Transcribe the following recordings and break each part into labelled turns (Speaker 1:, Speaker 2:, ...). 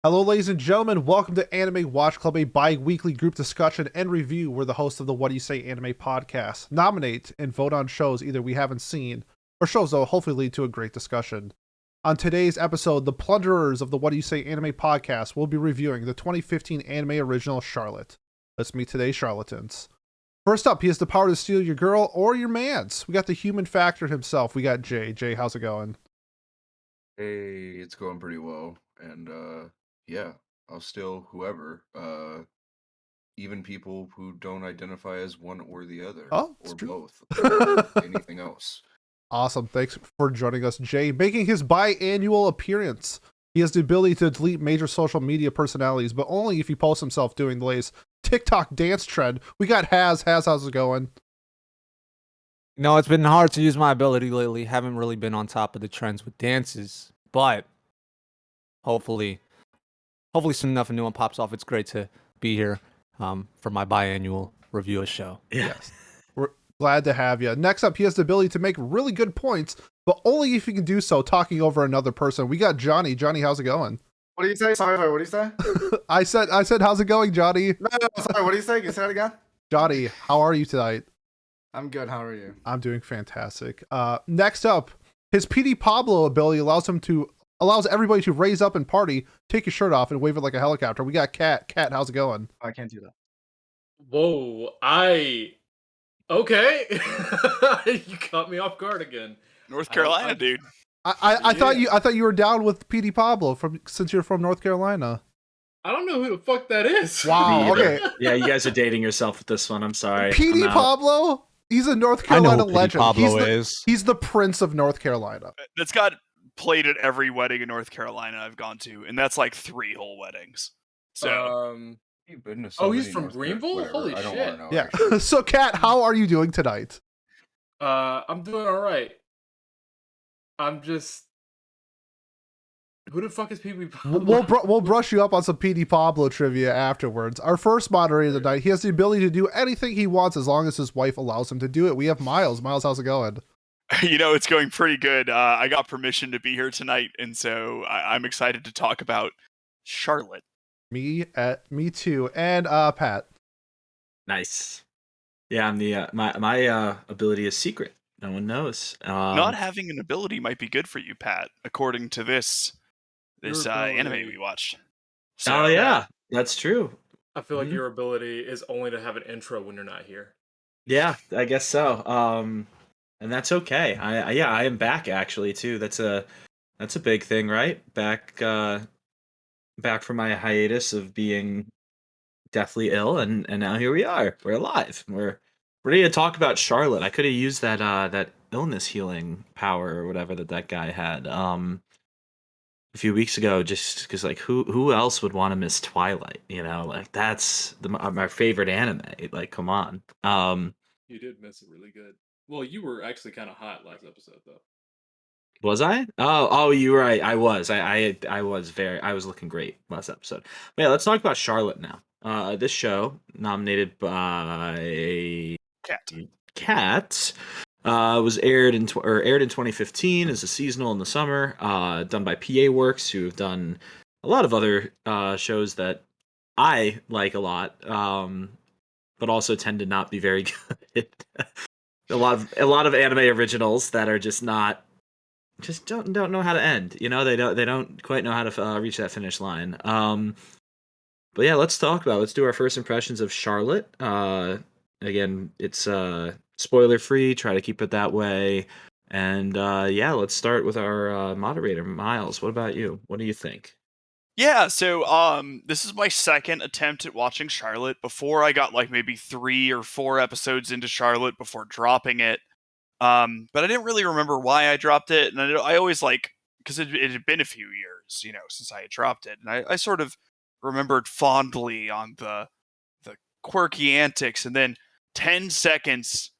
Speaker 1: Hello, ladies and gentlemen. Welcome to Anime Watch Club, a bi-weekly group discussion and review. We're the host of the What Do You Say Anime podcast. Nominate and vote on shows either we haven't seen or shows that will hopefully lead to a great discussion. On today's episode, the plunderers of the What Do You Say Anime podcast will be reviewing the 2015 anime original Charlotte. Let's meet today's charlatans. First up, he has the power to steal your girl or your man's. We got the human factor himself. We got Jay. Jay, how's it going?
Speaker 2: Hey, it's going pretty well. And yeah, I'll steal whoever. Even people who don't identify as one or the other.
Speaker 1: Oh, it's
Speaker 2: or
Speaker 1: true.
Speaker 2: both. Or anything else.
Speaker 1: Awesome. Thanks for joining us, Jay. Making his biannual appearance. He has the ability to delete major social media personalities, but only if he posts himself doing the latest TikTok dance trend. We got Haz. Haz, how's it going?
Speaker 3: No, it's been hard to use my ability lately. Haven't really been on top of the trends with dances, but hopefully soon enough a new one pops off. It's great to be here for my biannual review of show.
Speaker 1: Yes. We're glad to have you. Next up, he has the ability to make really good points, but only if he can do so talking over another person. We got Johnny. Johnny, how's it going?
Speaker 4: What do you say? Sorry, what do you say?
Speaker 1: I said, how's it going, Johnny?
Speaker 4: No, sorry, what do you say? Can you say that again?
Speaker 1: Johnny, how are you tonight?
Speaker 4: I'm good, how are you?
Speaker 1: I'm doing fantastic. Next up, his PD Pablo ability allows everybody to raise up and party, take your shirt off, and wave it like a helicopter. We got Kat. Kat, how's it going?
Speaker 4: I can't do that.
Speaker 5: Whoa, okay. You caught me off guard again.
Speaker 6: North Carolina, dude.
Speaker 1: I thought you were down with PD Pablo since you're from North Carolina.
Speaker 5: I don't know who the fuck that is.
Speaker 1: Wow. Okay.
Speaker 7: Yeah, you guys are dating yourself with this one. I'm sorry.
Speaker 1: PD Pablo. He's a North Carolina legend.
Speaker 3: Pablo
Speaker 1: He's the Prince of North Carolina.
Speaker 6: That's got played at every wedding in North Carolina I've gone to, and that's like 3 whole weddings. So,
Speaker 2: You've been to so
Speaker 5: he's
Speaker 2: many
Speaker 5: from
Speaker 2: North
Speaker 5: Greenville?
Speaker 2: whatever,
Speaker 5: Holy
Speaker 2: I don't
Speaker 5: shit.
Speaker 2: wanna know,
Speaker 1: Yeah.
Speaker 2: actually.
Speaker 1: So, Kat, how are you doing tonight?
Speaker 5: I'm doing all right. I'm just. Who the fuck is PD Pablo?
Speaker 1: We'll brush you up on some PD Pablo trivia afterwards. Our first moderator tonight, he has the ability to do anything he wants as long as his wife allows him to do it. We have Miles. Miles, how's it going?
Speaker 6: it's going pretty good. I got permission to be here tonight, and so I'm excited to talk about Charlotte.
Speaker 1: Me too. And Pat.
Speaker 7: Nice. Yeah, I'm the my ability is secret. No one knows.
Speaker 6: Not having an ability might be good for you, Pat, according to this anime we watched. So,
Speaker 7: oh yeah, that's true.
Speaker 5: I feel like your ability is only to have an intro when you're not here.
Speaker 7: Yeah, I guess so. And that's okay. I am back actually too. That's a big thing, right? Back from my hiatus of being deathly ill, and now here we are. We're alive. We're ready to talk about Charlotte. I could have used that illness healing power or whatever that guy had a few weeks ago, just because like who else would want to miss Twilight? Like that's my favorite anime. Like, come on.
Speaker 5: You did miss it really good. Well, you were actually kind of hot last episode, though.
Speaker 7: Was I? Oh, you're right. I was. I was looking great last episode. But yeah, let's talk about Charlotte now. This show, nominated by Cat, was aired in 2015 as a seasonal in the summer. Done by PA Works, who have done a lot of other shows that I like a lot, but also tend to not be very good. a lot of anime originals that are just don't know how to end. They don't quite know how to reach that finish line. But yeah, let's do our first impressions of Charlotte. Again, it's spoiler free. Try to keep it that way. And yeah, let's start with our moderator, Miles. What about you? What do you think?
Speaker 6: Yeah, so this is my second attempt at watching Charlotte. Before I got like maybe 3 or 4 episodes into Charlotte before dropping it. But I didn't really remember why I dropped it, and I always because it had been a few years, since I had dropped it, and I sort of remembered fondly on the quirky antics, and then 10 seconds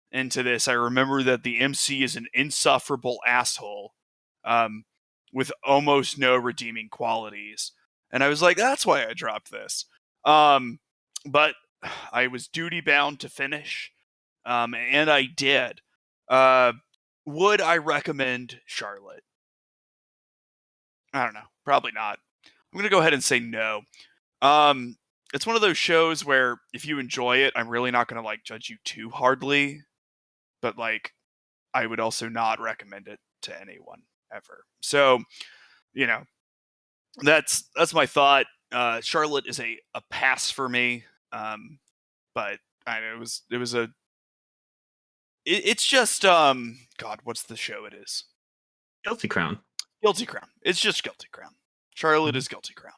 Speaker 6: into this, I remember that the MC is an insufferable asshole, with almost no redeeming qualities, and I was like, that's why I dropped this. But I was duty bound to finish, and I did. Would I recommend Charlotte? I don't know. Probably not. I'm I'm gonna go ahead and say no. It's one of those shows where if you enjoy it, I'm really not gonna like judge you too hardly, but like I would also not recommend it to anyone ever. So, you know, that's my thought. Charlotte is a pass for me. But I know it was a it's just God, what's the show it is?
Speaker 7: Guilty Crown.
Speaker 6: Guilty Crown. It's just Guilty Crown. Charlotte is Guilty Crown.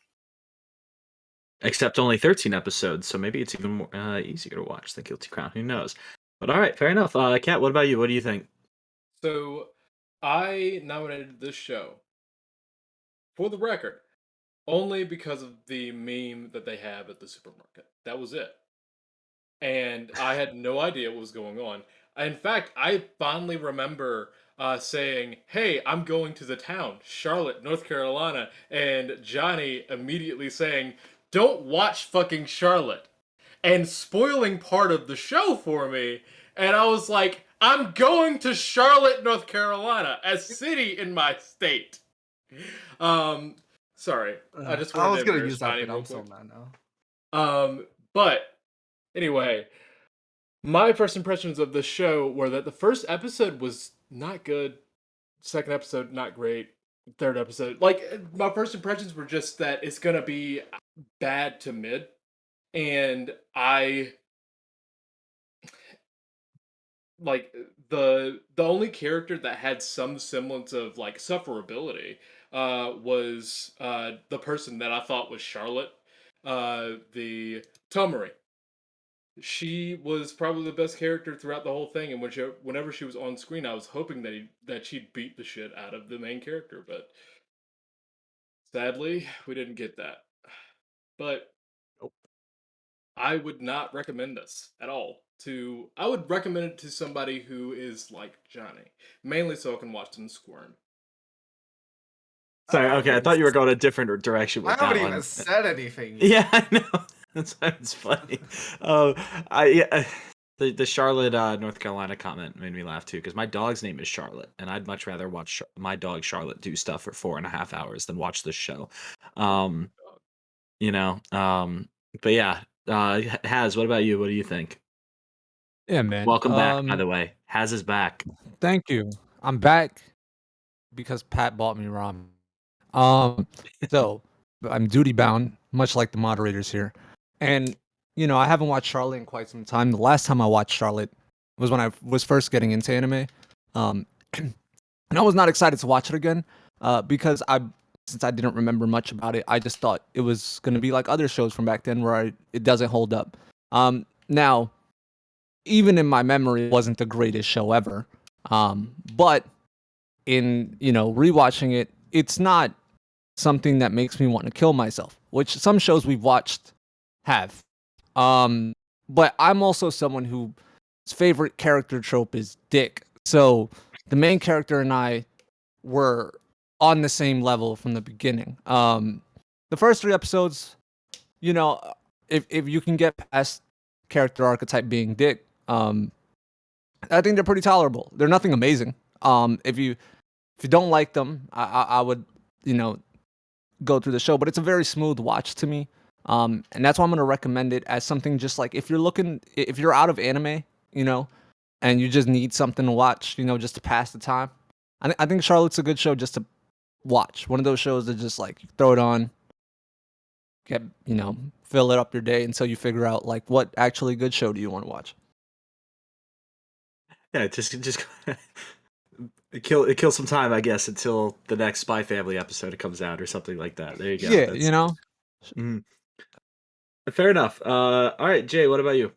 Speaker 7: Except only 13 episodes, so maybe it's even more easier to watch than Guilty Crown. Who knows? But all right, fair enough. Kat, what about you? What do you think?
Speaker 5: So I nominated this show for the record only because of the meme that they have at the supermarket. That was it. And I had no idea what was going on. In fact, I fondly remember saying, "Hey, I'm going to the town, Charlotte, North Carolina," and Johnny immediately saying, "Don't watch fucking Charlotte," and spoiling part of the show for me. And I was like, "I'm going to Charlotte, North Carolina, a city in my state." Um, sorry, I just
Speaker 4: I
Speaker 5: wanted
Speaker 4: was
Speaker 5: to
Speaker 4: gonna
Speaker 5: embarrass
Speaker 4: use that,
Speaker 5: Johnny
Speaker 4: but
Speaker 5: real
Speaker 4: I'm so
Speaker 5: quick.
Speaker 4: mad now.
Speaker 5: But anyway, my first impressions of the show were that the first episode was not good, second episode not great, third episode my first impressions were just that it's gonna be bad to mid, and I like the only character that had some semblance of like sufferability was the person that I thought was Charlotte, the Tomari. She was probably the best character throughout the whole thing, and whenever she was on screen, I was hoping that she'd beat the shit out of the main character, but sadly, we didn't get that. But
Speaker 7: Nope.
Speaker 5: I would not recommend this at all. I would recommend it to somebody who is like Johnny, mainly so I can watch them squirm.
Speaker 7: Sorry, okay, I thought you were going a different direction
Speaker 4: I
Speaker 7: with
Speaker 4: haven't
Speaker 7: that
Speaker 4: even
Speaker 7: one.
Speaker 4: said anything yet.
Speaker 7: Yeah, I know. That's why it's funny. The Charlotte, North Carolina comment made me laugh too because my dog's name is Charlotte, and I'd much rather watch my dog Charlotte do stuff for 4.5 hours than watch this show. Um, you know, but yeah, Haz, what about you? What do you think?
Speaker 3: Yeah, man.
Speaker 7: Welcome back, by the way. Haz is back.
Speaker 3: Thank you. I'm back because Pat bought me ramen. Um, so I'm duty bound, much like the moderators here. And I haven't watched Charlotte in quite some time. The last time I watched Charlotte was when I was first getting into anime. Um, and I was not excited to watch it again, because since I didn't remember much about it, I just thought it was gonna be like other shows from back then where it doesn't hold up. Now, even in my memory, it wasn't the greatest show ever. But in rewatching it, it's not something that makes me want to kill myself, which some shows we've watched have. Um, but I'm also someone whose favorite character trope is dick. So the main character and I were on the same level from the beginning. The first 3 episodes, you know, if you can get past character archetype being dick, I think they're pretty tolerable. They're nothing amazing. If you don't like them, I would you know go through the show, but it's a very smooth watch to me. And that's why I'm gonna recommend it as something just like if you're out of anime, you know, and you just need something to watch, just to pass the time. I think Charlotte's a good show just to watch. One of those shows that just like throw it on, get fill it up your day until you figure out like what actually good show do you want to watch.
Speaker 7: Yeah, just kill some time, I guess, until the next Spy Family episode comes out or something like that. There you go.
Speaker 3: Yeah,
Speaker 7: That's mhm. Fair enough. All right, Jay, what about you?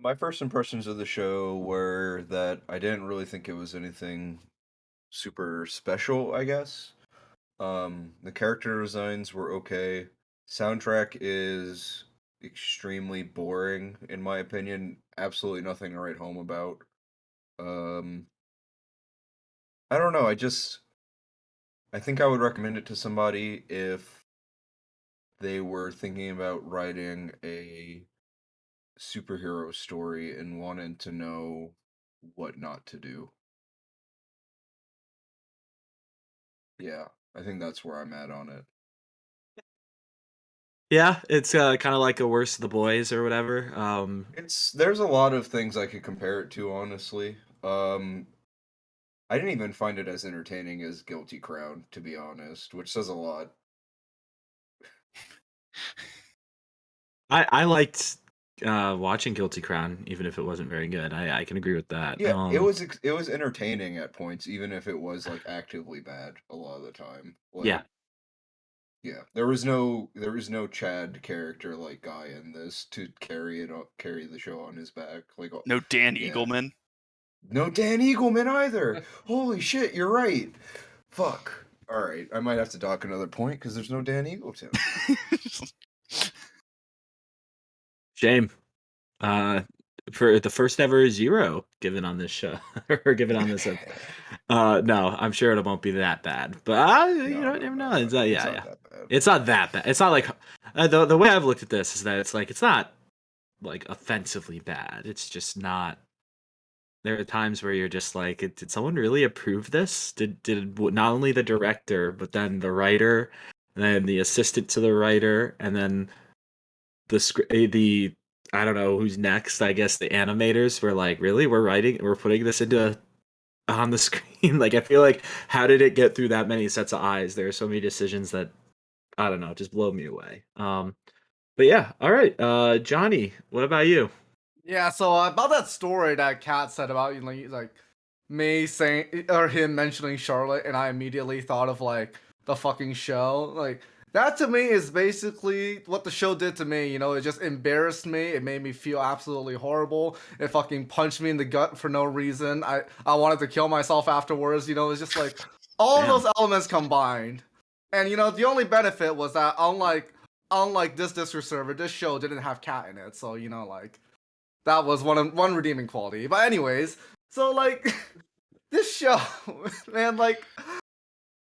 Speaker 2: My first impressions of the show were that I didn't really think it was anything super special, I guess. The character designs were okay. Soundtrack is extremely boring, in my opinion. Absolutely nothing to write home about. Um, I don't know. I think I would recommend it to somebody if they were thinking about writing a superhero story and wanted to know what not to do. Yeah. I think that's where I'm at on it.
Speaker 7: Yeah, it's kind of like a Worst of the Boys or whatever.
Speaker 2: There's a lot of things I could compare it to, honestly. I didn't even find it as entertaining as Guilty Crown, to be honest, which says a lot.
Speaker 7: I liked watching Guilty Crown, even if it wasn't very good. I can agree with that.
Speaker 2: Yeah, it was entertaining at points, even if it was like actively bad a lot of the time. Like,
Speaker 7: Yeah.
Speaker 2: yeah. There was no Chad character like guy in this to carry the show on his back. Like,
Speaker 6: No Dan
Speaker 2: yeah.
Speaker 6: Eagleman.
Speaker 2: No Dan Eagleman either. Holy shit, you're right. Fuck. All right, I might have to dock another point because there's no Dan Eagleton.
Speaker 7: Shame. For the first ever 0 given on this show or given on this no, I'm sure it won't be that bad, but you never know. It's not,
Speaker 2: It's not
Speaker 7: yeah.
Speaker 2: that bad.
Speaker 7: It's not that bad. It's not like the way I've looked at this is that it's like it's not like offensively bad. It's just not. There are times where you're just like, did someone really approve this? Did not only the director but then the writer, and then the assistant to the writer, and then the I don't know who's next. I guess the animators were like, really, we're putting this on the screen. Like, I feel like, how did it get through that many sets of eyes? There are so many decisions that I don't know, just blow me away. But yeah, all right, Johnny, what about you?
Speaker 4: Yeah, so about that story that Kat said about like me saying or him mentioning Charlotte, and I immediately thought of like the fucking show. Like that to me is basically what the show did to me. You know, it just embarrassed me. It made me feel absolutely horrible. It fucking punched me in the gut for no reason. I wanted to kill myself afterwards. You know, it's just like all
Speaker 7: Damn.
Speaker 4: those elements combined. And you know, the only benefit was that unlike this Discord server, this show didn't have Cat in it. So you know, like that was one redeeming quality. But anyways, so like this show, man, like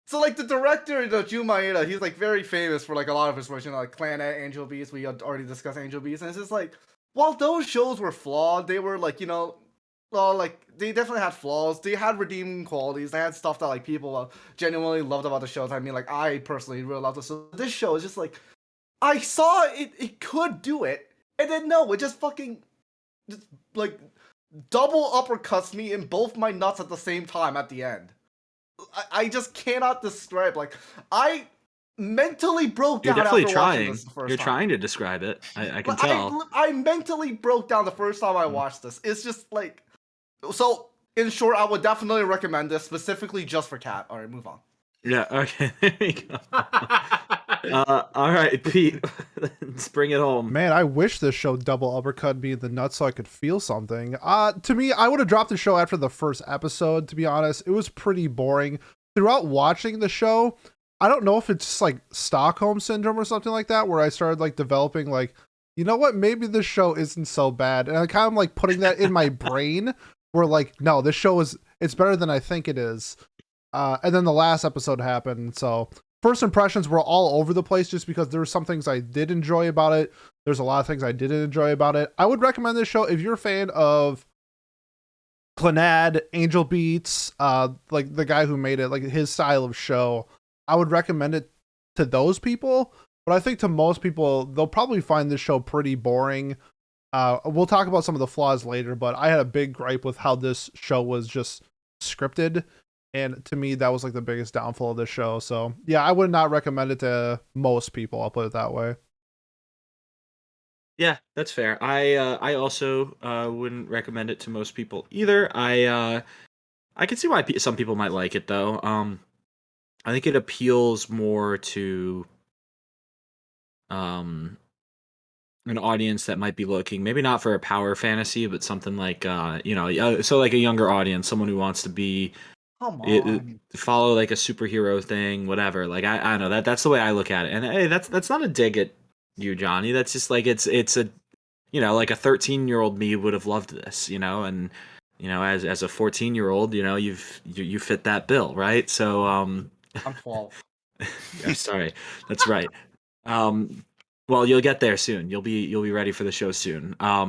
Speaker 4: so like the director, you know, Jun Maeda, he's like very famous for like a lot of his work, you know, like Planet, Angel Beats. We had already discussed Angel Beats, and it's just like while those shows were flawed, they were like, you know, well, like they definitely had flaws. They had redeeming qualities. They had stuff that like people genuinely loved about the shows. I mean, like I personally really loved this. So this show is just like I saw it could do it, and then no, it just fucking just like double uppercuts me in both my nuts at the same time at the end. I just cannot describe. Like I mentally broke
Speaker 7: You're
Speaker 4: down
Speaker 7: definitely
Speaker 4: after watching
Speaker 7: trying.
Speaker 4: this the first
Speaker 7: You're
Speaker 4: time.
Speaker 7: trying to describe it. I can
Speaker 4: Like,
Speaker 7: tell.
Speaker 4: I mentally broke down the first time I watched this. It's just like so. In short, I would definitely recommend this specifically just for Cat. All right, move on.
Speaker 7: Yeah. Okay. There we go. All right, Pete. Let's bring it home.
Speaker 1: Man, I wish this show double uppercut me in the nuts so I could feel something. To me, I would have dropped the show after the first episode, to be honest. It was pretty boring. Throughout watching the show, I don't know if it's just like Stockholm syndrome or something like that, where I started like developing like, you know what, maybe this show isn't so bad. And I kind of like putting that in my brain where like, no, this show it's better than I think it is. And then the last episode happened, so first impressions were all over the place just because there were some things I did enjoy about it. There's a lot of things I didn't enjoy about it. I would recommend this show if you're a fan of Clannad, Angel Beats, like the guy who made it, like his style of show. I would recommend it to those people, but I think to most people, they'll probably find this show pretty boring. We'll talk about some of the flaws later, but I had a big gripe with how this show was just scripted. And to me, that was like the biggest downfall of the show. So yeah, I would not recommend it to most people. I'll put it that way.
Speaker 7: Yeah, that's fair. I also wouldn't recommend it to most people either. I can see why some people might like it though. I think it appeals more to an audience that might be looking maybe not for a power fantasy, but something like so like a younger audience, someone who wants to be
Speaker 4: Come on.
Speaker 7: follow like a superhero thing, whatever. Like I don't know that's the way I look at it. And hey, that's not a dig at you, Johnny. That's just like it's a like a 13-year-old me would have loved this, and as a 14-year-old, you fit that bill, right? So
Speaker 4: I'm 12.
Speaker 7: I'm sorry, that's right. Well, you'll get there soon. You'll be ready for the show soon. I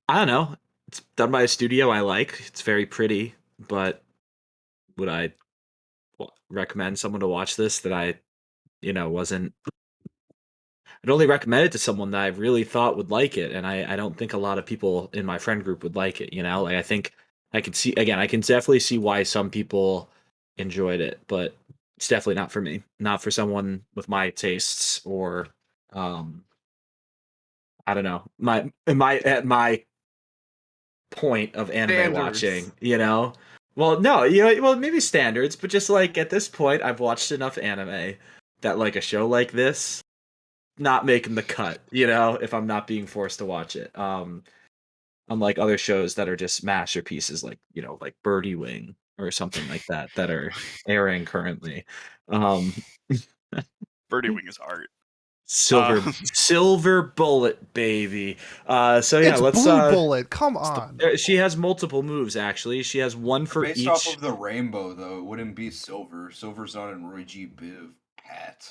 Speaker 7: don't know. It's done by a studio I like. It's very pretty, but would I recommend someone to watch this that I, wasn't. I'd only recommend it to someone that I really thought would like it, and I don't think a lot of people in my friend group would like it. Like I think I can see again. I can definitely see why some people enjoyed it, but it's definitely not for me. Not for someone with my tastes or, I don't know, at my point of anime watching.
Speaker 4: Standards.
Speaker 7: Well, no, well maybe standards, but just like at this point, I've watched enough anime that like a show like this not making the cut, if I'm not being forced to watch it. Unlike other shows that are just masterpieces like, like Birdie Wing or something like that are airing currently. Um
Speaker 6: Birdie Wing is art.
Speaker 7: Silver Bullet, baby. So yeah,
Speaker 1: It's
Speaker 7: let's
Speaker 1: Blue Bullet. Come on.
Speaker 7: she has multiple moves actually. She has one for
Speaker 2: Based
Speaker 7: each.
Speaker 2: off of the rainbow, though, it wouldn't be silver. Silver's not in Roy G. Biv hat.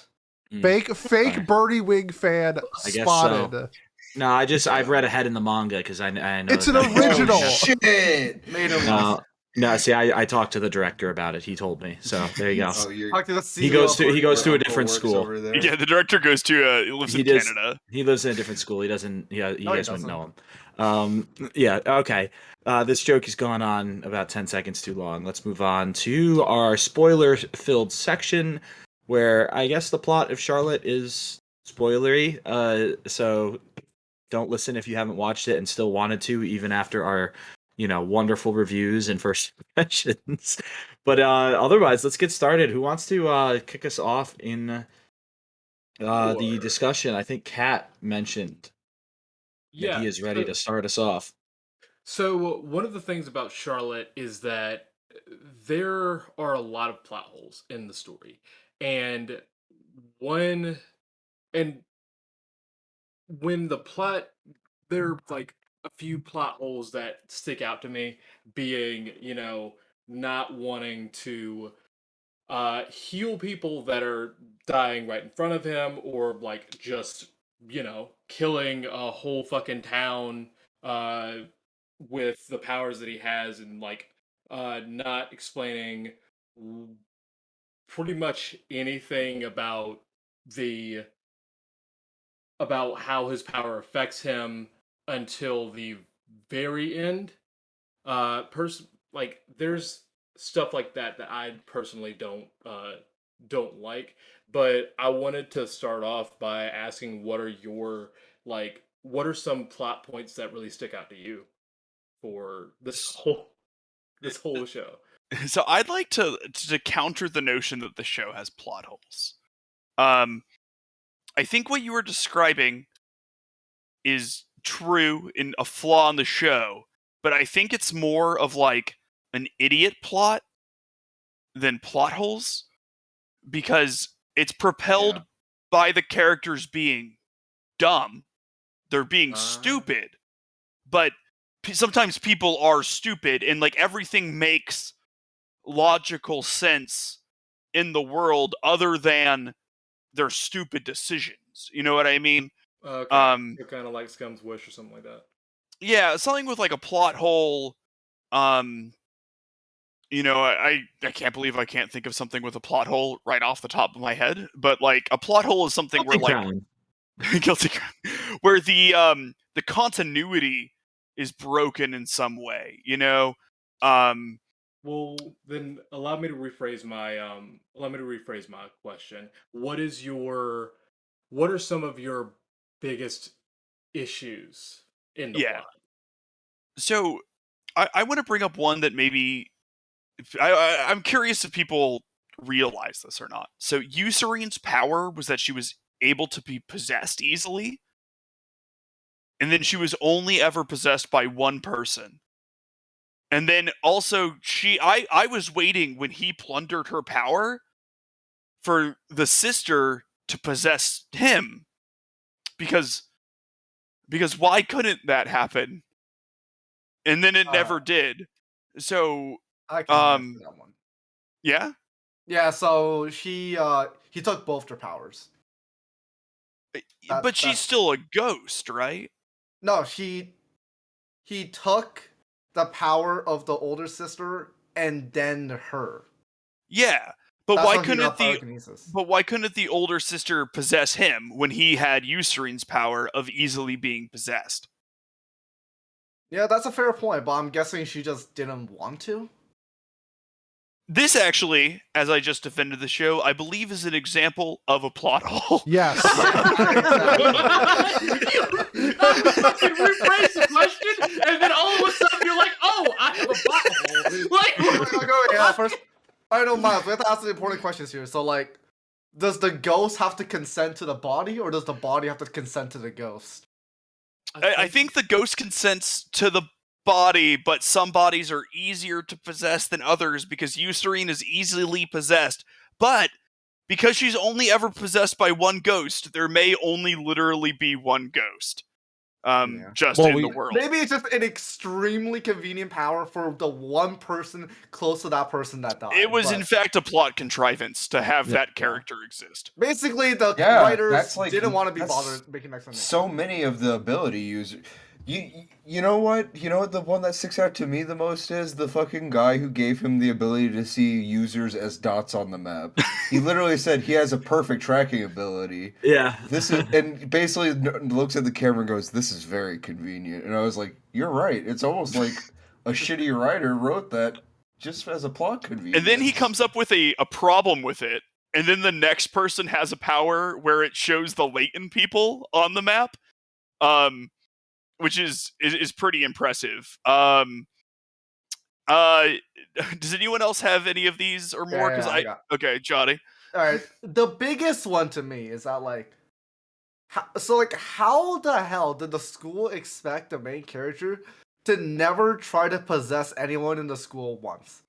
Speaker 1: Fake
Speaker 7: Sorry.
Speaker 1: Birdie Wing fan
Speaker 7: I guess so.
Speaker 1: spotted.
Speaker 7: No, I've read ahead in the manga because I know
Speaker 1: It's an
Speaker 7: that-
Speaker 1: original.
Speaker 2: Oh, shit!
Speaker 4: Made him.
Speaker 7: No, see, I talked to the director about it. He told me. So there you go.
Speaker 2: Oh, you're
Speaker 4: Talk to the
Speaker 7: He
Speaker 4: CEO
Speaker 7: goes
Speaker 4: of
Speaker 7: to
Speaker 4: Birdie Wing.
Speaker 7: a different school.
Speaker 2: over there.
Speaker 6: Yeah, the director goes to lives in
Speaker 7: does-
Speaker 6: Canada.
Speaker 7: He lives in a different school. He doesn't. Yeah, you
Speaker 4: No, he
Speaker 7: guys wouldn't
Speaker 4: doesn't.
Speaker 7: know him. Yeah. Okay. This joke has gone on about 10 seconds too long. Let's move on to our spoiler-filled section, where I guess the plot of Charlotte is spoilery. So don't listen if you haven't watched it and still wanted to, even after our, wonderful reviews and first impressions. But otherwise, let's get started. Who wants to kick us off in the
Speaker 5: Sure.
Speaker 7: discussion? I think Kat mentioned that he is ready to start us off.
Speaker 5: So one of the things about Charlotte is that there are a lot of plot holes in the story, and one and when the plot there are like a few plot holes that stick out to me, being not wanting to heal people that are dying right in front of him, or like just killing a whole fucking town uh with the powers that he has, and like not explaining pretty much anything the about how his power affects him until the very end. Like there's stuff like that I personally don't like. But I wanted to start off by asking, what are some plot points that really stick out to you for this whole show?
Speaker 6: So I'd like to counter the notion that the show has plot holes. I think what you were describing is true in a flaw in the show, but I think it's more of like an idiot plot than plot holes, because it's propelled
Speaker 2: Yeah.
Speaker 6: by the characters being dumb. They're being stupid, but sometimes people are stupid, and like everything makes logical sense in the world other than their stupid decisions. You know what I mean?
Speaker 5: Okay, so kind of like Scum's Wish or something like that.
Speaker 6: Yeah, something with like a plot hole. Um, I can't believe I can't think of something with a plot hole right off the top of my head. But like a plot hole is something where like guilty crown, where the continuity is broken in some way.
Speaker 5: Well, then allow me to rephrase my question. What are some of your biggest issues in the
Speaker 6: Yeah.
Speaker 5: plot?
Speaker 6: So I want to bring up one that maybe I'm curious if people realize this or not. So Eucerine's power was that she was able to be possessed easily, and then she was only ever possessed by one person. And then also I was waiting when he plundered her power for the sister to possess him, because why couldn't that happen? And then it never did. So
Speaker 4: I can answer that one.
Speaker 6: yeah.
Speaker 4: Yeah, so he took both their powers.
Speaker 6: But she's still a ghost, right?
Speaker 4: No, he took the power of the older sister and then her.
Speaker 6: Yeah, But
Speaker 4: That's
Speaker 6: why
Speaker 4: how he
Speaker 6: couldn't
Speaker 4: got
Speaker 6: the
Speaker 4: pyrokinesis.
Speaker 6: but why couldn't the older sister possess him when he had Eucerine's power of easily being possessed?
Speaker 4: Yeah, that's a fair point, but I'm guessing she just didn't want to.
Speaker 6: This actually, as I just defended the show, I believe is an example of a plot hole.
Speaker 1: Yes.
Speaker 5: You fucking rephrase the question, and then all of a sudden you're like, "Oh, I have a butthole."
Speaker 4: Yeah, first. I know, Miles. We have to ask the important questions here. So, like, does the ghost have to consent to the body, or does the body have to consent to the ghost?
Speaker 6: I think the ghost consents to the body, but some bodies are easier to possess than others because Eucerine is easily possessed. But because she's only ever possessed by one ghost, there may only literally be one ghost.
Speaker 4: Yeah.
Speaker 6: Just
Speaker 3: Well,
Speaker 6: in
Speaker 3: we-
Speaker 6: the world.
Speaker 4: Maybe it's just an extremely convenient power for the one person close to that person that died.
Speaker 6: It was
Speaker 4: but
Speaker 6: in fact a plot contrivance to have
Speaker 3: Yeah.
Speaker 6: that character exist.
Speaker 4: basically the
Speaker 2: Yeah,
Speaker 4: writers
Speaker 2: that's like-
Speaker 4: didn't want to be
Speaker 2: that's
Speaker 4: bothered making an explanation.
Speaker 2: So many of the ability users. You know what? You know what the one that sticks out to me the most is the fucking guy who gave him the ability to see users as dots on the map. He literally said he has a perfect tracking ability.
Speaker 7: Yeah.
Speaker 2: This is and basically looks at the camera and goes, "This is very convenient." And I was like, "You're right. It's almost like a shitty writer wrote that just as a plot convenience."
Speaker 6: And then he comes up with a problem with it, and then the next person has a power where it shows the latent people on the map, which is pretty impressive. Does anyone else have any of these or more?
Speaker 4: Yeah, I got-
Speaker 6: okay, Johnny.
Speaker 4: All right, the biggest one to me is that how the hell did the school expect the main character to never try to possess anyone in the school once?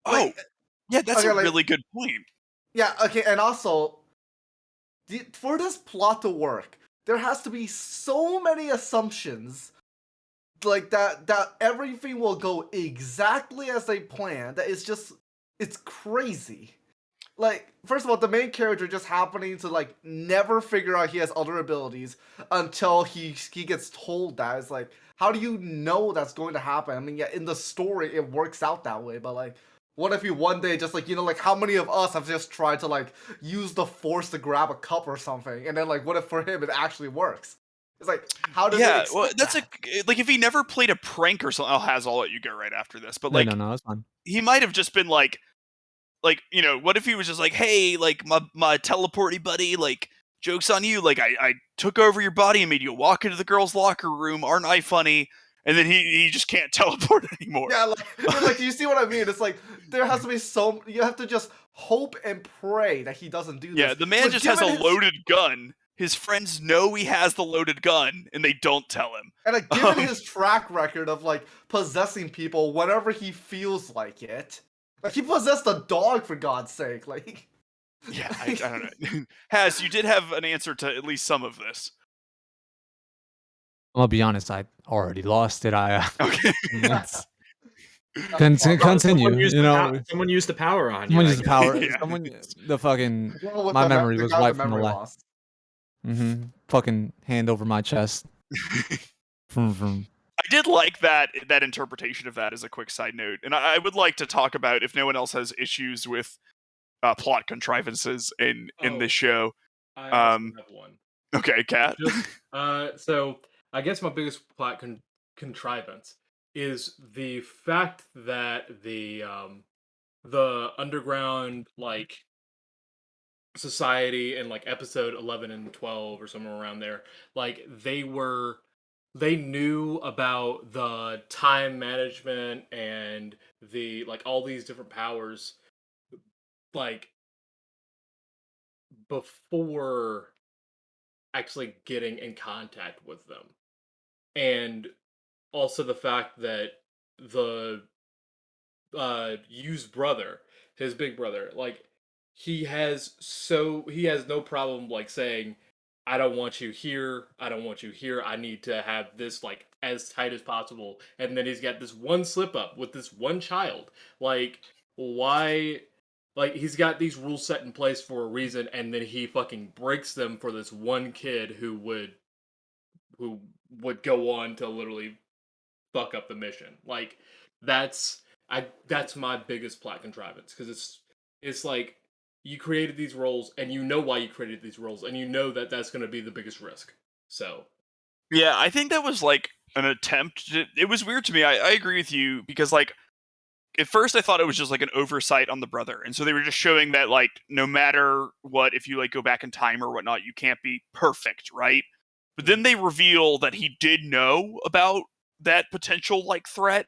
Speaker 6: Oh, yeah, that's
Speaker 4: okay,
Speaker 6: a
Speaker 4: like-
Speaker 6: really good point.
Speaker 4: Yeah, okay, and also, for this plot to work, there has to be so many assumptions, like that everything will go exactly as they planned. That it's crazy. Like, first of all, the main character just happening to like never figure out he has other abilities until he gets told that. It's like, how do you know that's going to happen? I mean, yeah, in the story it works out that way, but like, what if you one day just like, like how many of us have just tried to like use the force to grab a cup or something, and then like, what if for him it actually works? It's like, how does it expect
Speaker 6: that's
Speaker 4: that?
Speaker 6: like if he never played a prank or something. I'll let you go right after this, but
Speaker 3: No,
Speaker 6: like
Speaker 3: no, that's fine.
Speaker 6: he might have just been like what if he was just like, hey, like my teleporty buddy, like joke's on you, like I took over your body and made you walk into the girls' locker room. Aren't I funny? And then he just can't teleport anymore.
Speaker 4: Yeah, like you see what I mean? It's like there has to be you have to just hope and pray that he doesn't do this.
Speaker 6: Yeah, the man
Speaker 4: But
Speaker 6: just has a
Speaker 4: given his-
Speaker 6: loaded gun. His friends know he has the loaded gun, and they don't tell him.
Speaker 4: And like, given his track record of like possessing people whenever he feels like it, like he possessed a dog for God's sake, like.
Speaker 6: Yeah, I don't know. Has you did have an answer to at least some of this.
Speaker 3: I'll be honest, I already lost it.
Speaker 6: Okay.
Speaker 3: Continue.
Speaker 7: Someone used,
Speaker 3: You
Speaker 7: the
Speaker 3: know,
Speaker 7: someone used the power on you.
Speaker 3: someone
Speaker 7: I
Speaker 3: used the
Speaker 7: guess.
Speaker 3: power.
Speaker 6: Yeah.
Speaker 3: Someone, the fucking.
Speaker 4: Well, with
Speaker 3: My
Speaker 4: the
Speaker 3: memory
Speaker 4: the
Speaker 3: was
Speaker 4: guy with
Speaker 3: wiped from the
Speaker 4: memory
Speaker 3: left.
Speaker 4: loss.
Speaker 3: Fucking hand over my chest. Vroom, vroom.
Speaker 6: I did like that interpretation of that as a quick side note, and I would like to talk about if no one else has issues with plot contrivances in this show.
Speaker 5: I also have one.
Speaker 6: Okay, Kat.
Speaker 5: So I guess my biggest plot contrivance is the fact that the underground like society in like episode 11 and 12 or somewhere around there, like they knew about the time management and the like all these different powers like before actually getting in contact with them. And also the fact that the Yu's brother, his big brother, like he has no problem like saying, I don't want you here, I don't want you here, I need to have this like as tight as possible. And then he's got this one slip up with this one child. Like, why? Like, he's got these rules set in place for a reason, and then he fucking breaks them for this one kid who would go on to literally fuck up the mission. Like, that's my biggest plot contrivance, because it's like you created these roles, and you know why you created these roles, and you know that that's going to be the biggest risk. So
Speaker 6: Yeah, I think that was like an attempt. It was weird to me. I agree with you because like at first I thought it was just like an oversight on the brother, and so they were just showing that like no matter what, if you like go back in time or whatnot, you can't be perfect, right? But then they reveal that he did know about that potential like threat,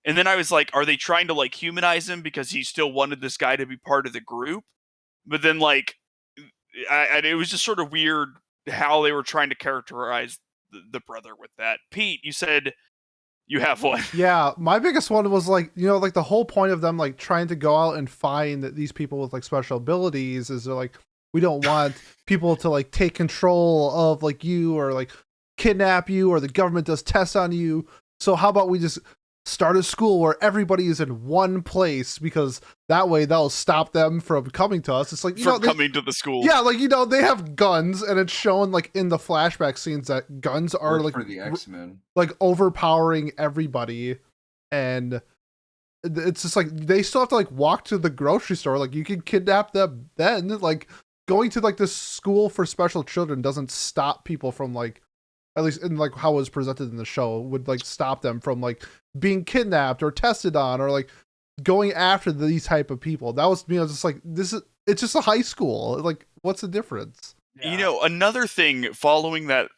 Speaker 6: and then I was like, are they trying to like humanize him because he still wanted this guy to be part of the group? But then like, it was just sort of weird how they were trying to characterize the brother with that. Pete, you said you have one.
Speaker 1: Yeah, my biggest one was like, like the whole point of them like trying to go out and find these people with like special abilities is they're like, we don't want people to like take control of like you or like kidnap you or the government does tests on you. So how about we just start a school where everybody is in one place, because that way that'll stop them from coming to us. It's like,
Speaker 6: coming to the school.
Speaker 1: Yeah, like, they have guns, and it's shown like in the flashback scenes that guns are like
Speaker 2: for the X-Men,
Speaker 1: like overpowering everybody, and it's just like they still have to like walk to the grocery store. Like, you can kidnap them then. Like, going to like this school for special children doesn't stop people from like, at least in like how it was presented in the show, would like stop them from like being kidnapped or tested on or like going after these type of people. That was me. I was just like, it's just a high school. Like, what's the difference?
Speaker 6: Yeah. Another thing following that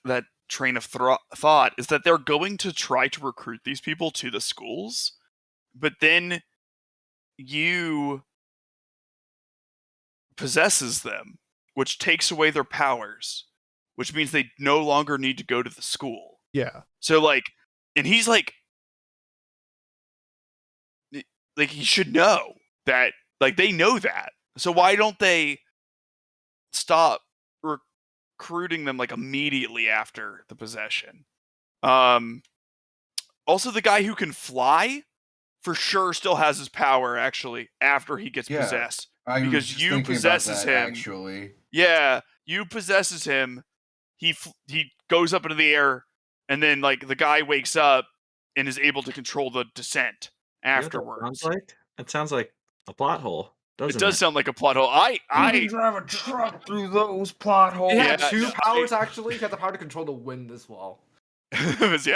Speaker 6: train of thought is that they're going to try to recruit these people to the schools, but then you possesses them, which takes away their powers, which means they no longer need to go to the school.
Speaker 1: Yeah.
Speaker 6: So like, and he's like he should know that, like, they know that. So why don't they stop recruiting them like immediately after the possession? Also, the guy who can fly for sure still has his power actually after he gets possessed, because you possesses him.
Speaker 2: Actually,
Speaker 6: yeah, you possesses him. He goes up into the air, and then like the guy wakes up and is able to control the descent afterwards.
Speaker 7: That sounds like a plot hole.
Speaker 6: It does sound like a plot hole.
Speaker 2: I can drive a truck through those plot holes.
Speaker 4: He had two powers actually. He had the power to control the wind as well.
Speaker 5: Those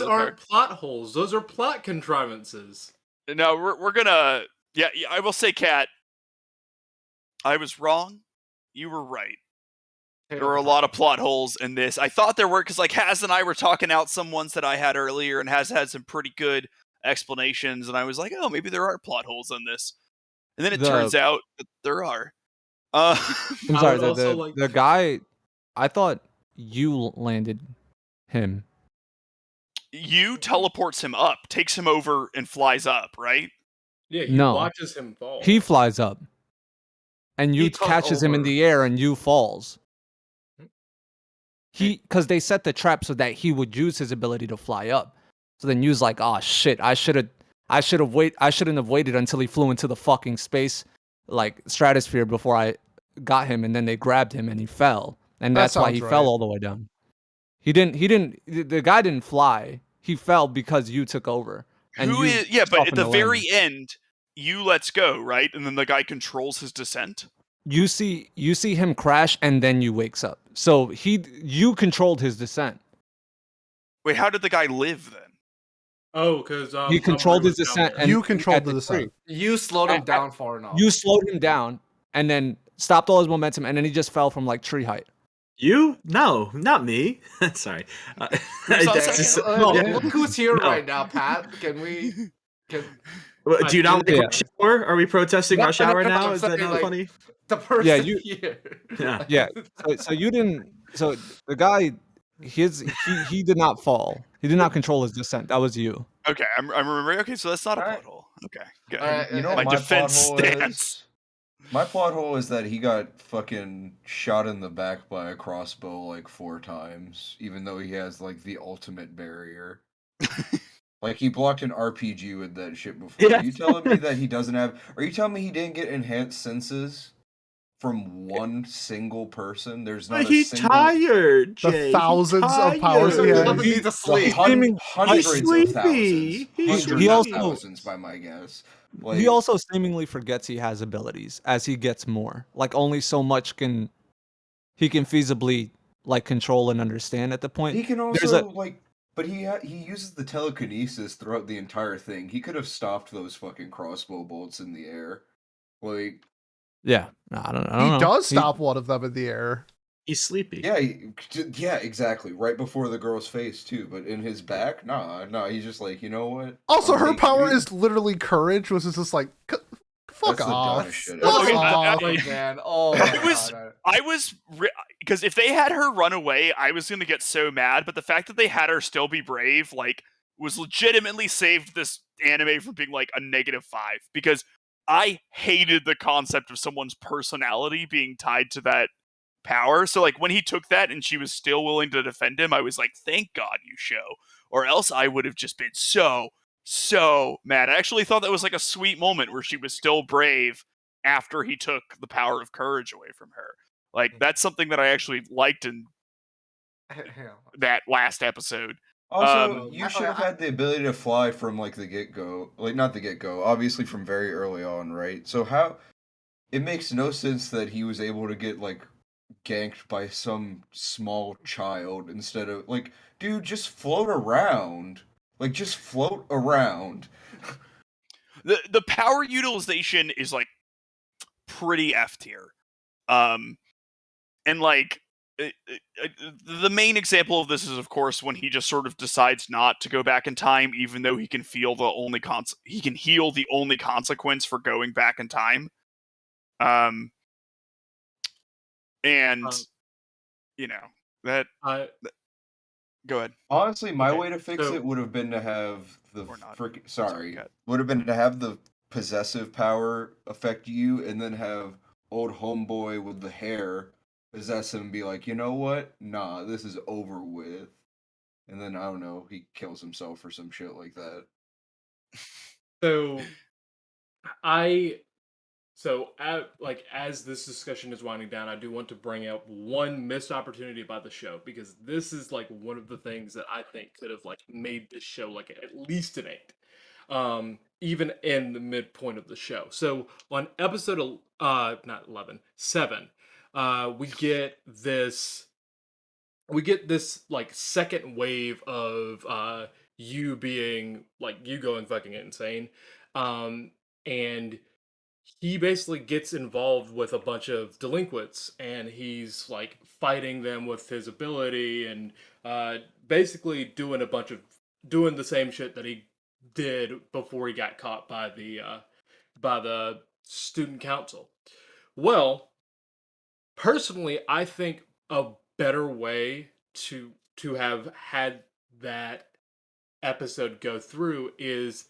Speaker 5: aren't plot holes. Those are plot contrivances.
Speaker 6: No, we're gonna. Yeah, I will say, Kat, I was wrong. You were right. There were a lot of plot holes in this. I thought there were, because like Haz and I were talking out some ones that I had earlier, and Haz had some pretty good explanations, and I was like, oh, maybe there are plot holes in this. And then it turns out that there are.
Speaker 3: I'm sorry, the guy, I thought you landed him.
Speaker 6: You teleports him up, takes him over, and flies up, right?
Speaker 5: Yeah, he watches him fall.
Speaker 3: He flies up. And you catches him in the air, and you falls. Because they set the trap so that he would use his ability to fly up. So then you's like, oh shit, I shouldn't have waited until he flew into the fucking space, like, stratosphere before I got him, and then they grabbed him and he fell. And that's why he fell all the way down. The guy didn't fly. He fell because you took over. And
Speaker 6: but at the very end, you lets go, right? And then the guy controls his descent.
Speaker 3: You see him crash, and then you wakes up. So you controlled his descent.
Speaker 6: Wait, how did the guy live then?
Speaker 5: Oh, because
Speaker 3: he controlled his descent. And
Speaker 1: you controlled the descent.
Speaker 4: You slowed him down far enough.
Speaker 3: You slowed him down, and then stopped all his momentum, and then he just fell from like tree height.
Speaker 7: You? No, not me. Sorry.
Speaker 4: Look who's here right now, Pat. Can we?
Speaker 7: Do you not like Rush Hour? Are we protesting Rush Hour now? Is that not funny?
Speaker 4: The person here.
Speaker 3: Yeah. So you didn't. So the guy, he did not fall. He did not control his descent. That was you.
Speaker 6: Okay, I'm remembering. Okay, so that's not a plot hole. Okay, good.
Speaker 2: You know what my defense stance. My plot hole is that he got fucking shot in the back by a crossbow like 4 times, even though he has like the ultimate barrier. Like, he blocked an RPG with that shit before.
Speaker 7: Yeah.
Speaker 2: Are you telling me that he doesn't have... Are you telling me he didn't get enhanced senses from one single person? There's not
Speaker 7: he's tired,
Speaker 1: The
Speaker 7: Jay.
Speaker 1: thousands of powers he has.
Speaker 4: He needs to sleep.
Speaker 2: Hundreds of thousands.
Speaker 3: He also,
Speaker 2: Thousands, by my guess. Like,
Speaker 3: He also seemingly forgets he has abilities as he gets more. Like only so much he can feasibly like control and understand at the point.
Speaker 2: he can
Speaker 3: There's a
Speaker 2: also like, but he uses the telekinesis throughout the entire thing. He could have stopped those fucking crossbow bolts in the air. Like,
Speaker 3: yeah. No, I don't
Speaker 1: He
Speaker 3: know.
Speaker 1: does stop one of them in the air.
Speaker 7: He's sleepy.
Speaker 2: yeah, yeah, exactly. Right before the girl's face too, but in his back, nah. He's just like, you know what?
Speaker 1: Also,
Speaker 2: I'm
Speaker 1: her
Speaker 2: taking
Speaker 1: power
Speaker 2: you.
Speaker 1: is literally courage, which is just like, fuck
Speaker 2: That's the
Speaker 1: off.
Speaker 2: dumbest shit
Speaker 1: Fuck
Speaker 2: ever.
Speaker 6: Okay,
Speaker 1: off.
Speaker 4: Like, man, oh my
Speaker 6: was
Speaker 4: god.
Speaker 6: I was because if they had her run away, I was gonna get so mad. But the fact that they had her still be brave, like, was legitimately saved this anime from being like a -5 because I hated the concept of someone's personality being tied to that power. So like when he took that and she was still willing to defend him, I was like, thank God you show, or else I would have just been so mad. I actually thought that was like a sweet moment where she was still brave after he took the power of courage away from her. Like that's something that I actually liked in
Speaker 4: Yeah.
Speaker 6: that last episode.
Speaker 2: Also,
Speaker 5: Um,
Speaker 2: you should have had the ability to fly from like the get go, like not the get go, obviously from very early on, right? So how it makes no sense that he was able to get like ganked by some small child instead of like, dude, just float around. Like, just float around.
Speaker 6: The power utilization is like pretty F tier. Um, and like the main example of this is of course when he just sort of decides not to go back in time even though he can feel the only he can heal the only consequence for going back in time. And
Speaker 5: Um,
Speaker 6: you know that
Speaker 5: I
Speaker 6: go ahead.
Speaker 2: Honestly, my
Speaker 5: Okay,
Speaker 2: way to fix
Speaker 5: so-
Speaker 2: it would have been to have the
Speaker 6: Or not.
Speaker 2: freaking
Speaker 6: Sorry,
Speaker 2: sorry,
Speaker 6: cut.
Speaker 2: would have been to have the possessive power affect you, and then have old homeboy with the hair possess him and be like, you know what? Nah, this is over with. And then I don't know, he kills himself or some shit like that.
Speaker 5: So I like as this discussion is winding down, I do want to bring up one missed opportunity by the show because this is like one of the things that I think could have like made this show like at least an 8. Even in the midpoint of the show. So on episode not 11, 7, we get this like second wave of you being like you going fucking insane. And he basically gets involved with a bunch of delinquents and he's like fighting them with his ability and basically doing the same shit that he did before he got caught by the student council. Well, personally, I think a better way to have had that episode go through is